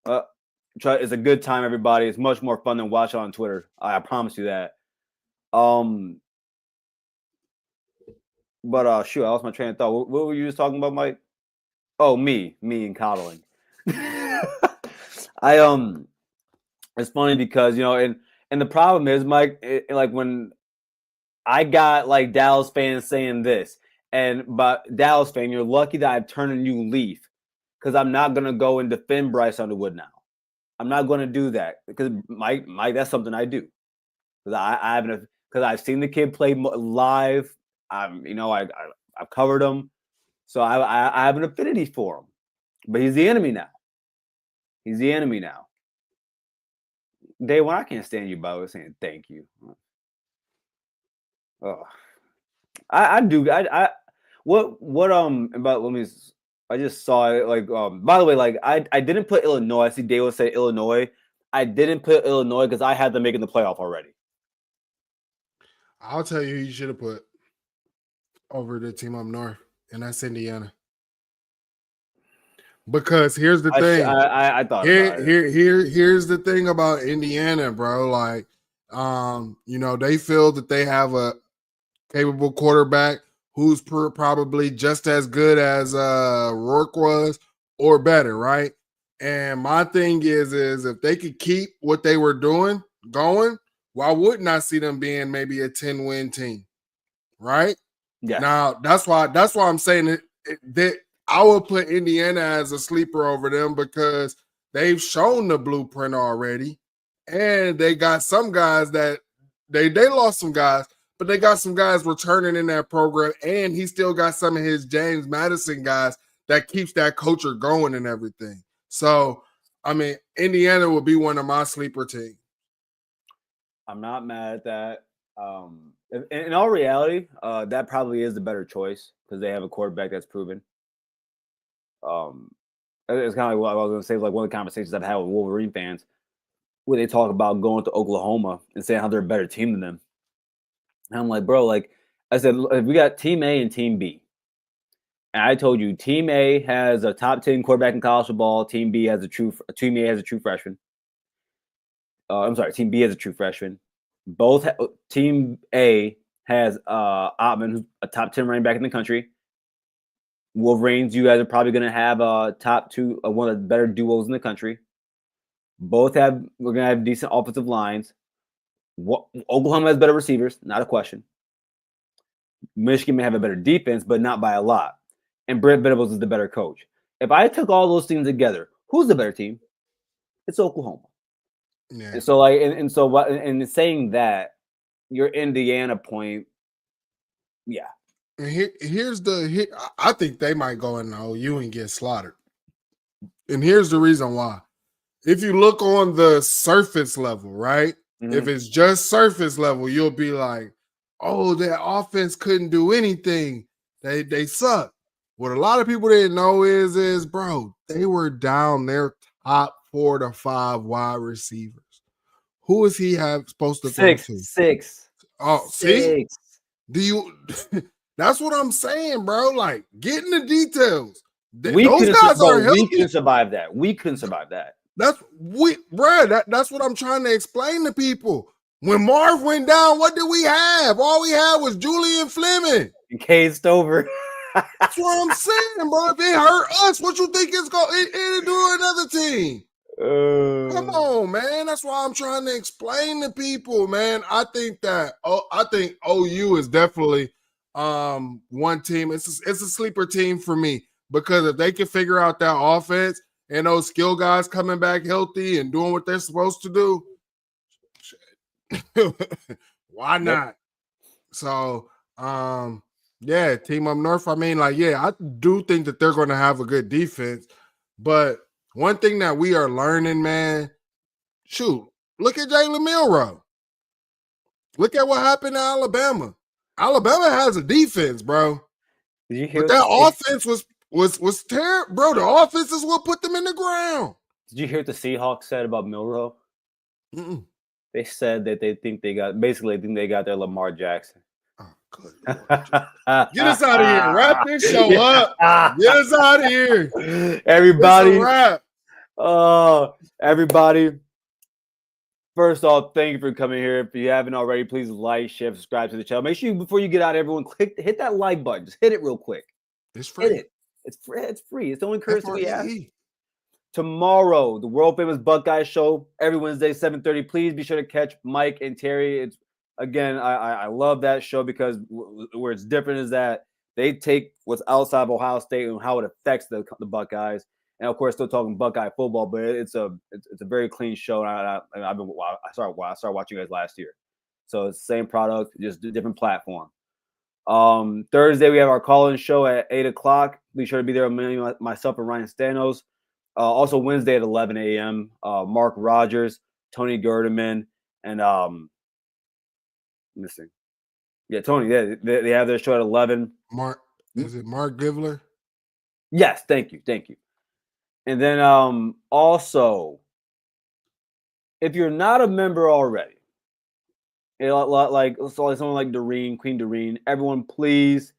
It's a good time, everybody. It's much more fun than watching on Twitter. I promise you that. But shoot, I lost my train of thought. What were you just talking about, Mike? Oh, me and coddling. It's funny because and the problem is, Mike, like when I got like Dallas fans saying this. But Dallas fan, you're lucky that I've turned a new leaf, because I'm not gonna go and defend Bryce Underwood now. I'm not gonna do that because Mike, that's something I do, because I've seen the kid play live. I've covered him, so I have an affinity for him. But he's the enemy now. Day one, I can't stand you by saying thank you. Oh, I do. About let me. I just saw it. Like, by the way, like I didn't put Illinois. I see Dale say Illinois. I didn't put Illinois because I had them making the playoff already. I'll tell you, should have put over the team up north, and that's Indiana. Because here's the thing. I thought here's the thing about Indiana, bro. Like, they feel that they have a capable quarterback who's probably just as good as Rourke was or better, right? And my thing is if they could keep what they were doing going, why wouldn't I see them being maybe a 10-win team, right? Yeah. Now that's why I'm saying that I would put Indiana as a sleeper over them, because they've shown the blueprint already, and they got some guys that they lost some guys. But they got some guys returning in that program, and he still got some of his James Madison guys that keeps that culture going and everything. So, I mean, Indiana would be one of my sleeper teams. I'm not mad at that. In all reality, that probably is the better choice because they have a quarterback that's proven. It's kind of like what I was going to say. Like one of the conversations I've had with Wolverine fans, where they talk about going to Oklahoma and saying how they're a better team than them. And I'm like, bro, like I said, we got Team A and Team B. And I told you, Team A has a top 10 quarterback in college football. Team B has Team A has a true freshman. Team B has a true freshman. Team A has Ottman, who's a top 10 running back in the country. Wolverines, you guys are probably going to have a top 2, one of the better duos in the country. We're going to have decent offensive lines. Oklahoma has better receivers, not a question. Michigan may have a better defense, but not by a lot. And Brent Venables is the better coach. If I took all those things together, who's the better team? It's Oklahoma. Yeah. And so, in saying that, your Indiana point, yeah, And I think they might go in the OU and get slaughtered. And here's the reason why. If you look on the surface level, right? Mhm. If it's just surface level, you'll be like, oh, that offense couldn't do anything. They suck. What a lot of people didn't know is bro, they were down their top 4 to 5 wide receivers. Who is he supposed to throw to? Six. Oh, see? Do you that's what I'm saying, bro. Like, get in the details. Those guys are healthy. We couldn't survive that. We couldn't survive that. That's what I'm trying to explain to people. When Marv went down, what did we have? All we had was Julian Fleming. And Cade Stover. That's what I'm saying, bro. If it hurt us, what you think it's going to do another team? Come on, man. That's why I'm trying to explain to people, man. I think OU is definitely one team. It's a sleeper team for me, because if they can figure out that offense and those skill guys coming back healthy and doing what they're supposed to do, why not? Yep. So, yeah, team up north. I mean, like, yeah, I do think that they're going to have a good defense. But one thing that we are learning, man, shoot, look at Jalen Milroe. Look at what happened to Alabama. Alabama has a defense, bro. Did you hear? But that offense was terrible, bro. The offense is what put them in the ground. Did you hear what the Seahawks said about Milroe? Mm-mm. They said that they think they got their Lamar Jackson. Oh, good Lord. Get us out of here. Wrap this show up. Get us out of here. Everybody. Wrap. Everybody. First off, thank you for coming here. If you haven't already, please like, share, subscribe to the channel. Make sure before you get out, everyone hit that like button. Just hit it real quick. It's free. Hit it. It's free. It's free. It's the only currency we have. Tomorrow, the world famous Buckeye show every Wednesday, 7:30. Please be sure to catch Mike and Terry. It's again, I love that show because where it's different is that they take what's outside of Ohio State and how it affects the Buckeyes. And of course, still talking Buckeye football, but it's a very clean show. And I started watching you guys last year, so it's the same product, just a different platform. Thursday we have our call-in show at 8:00. Be sure to be there with myself and Ryan Stanos. Also Wednesday at 11 a.m. Mark Rogers, Tony Gerdeman, and missing. Yeah, Tony. Yeah, they have their show at 11. Is it Mark Givler? Yes, thank you. And then also, if you're not a member already, like someone like Queen Doreen, everyone please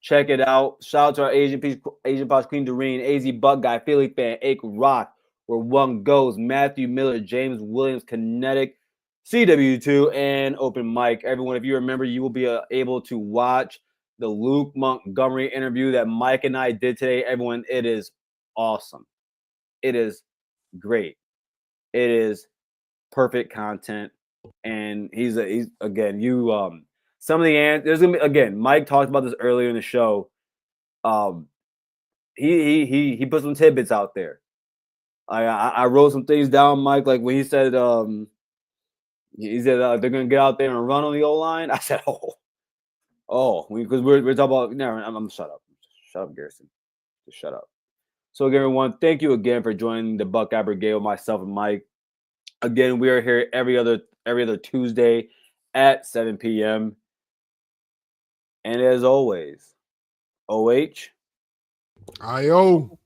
check it out. Shout out to our Asian Posh Queen Doreen, AZ Buckeye, Philly fan, Ake Rock, Where One Goes, Matthew Miller, James Williams, Kinetic, CW2, and Open Mic. Everyone, if you remember, you will be able to watch the Luke Montgomery interview that Mike and I did today. Everyone, it is awesome. It is great. It is perfect content. And he's again, some of the answers, there's gonna be, again, Mike talked about this earlier in the show. He put some tidbits out there. I wrote some things down, Mike, like when he said they're gonna get out there and run on the O-line. I said, because we're talking about. No, I'm shut up, Garrison. Just shut up. So again, everyone, thank you again for joining the Buckeye Brigade with myself and Mike. Again, we are here every other Tuesday at 7 p.m. And as always, OH. IO.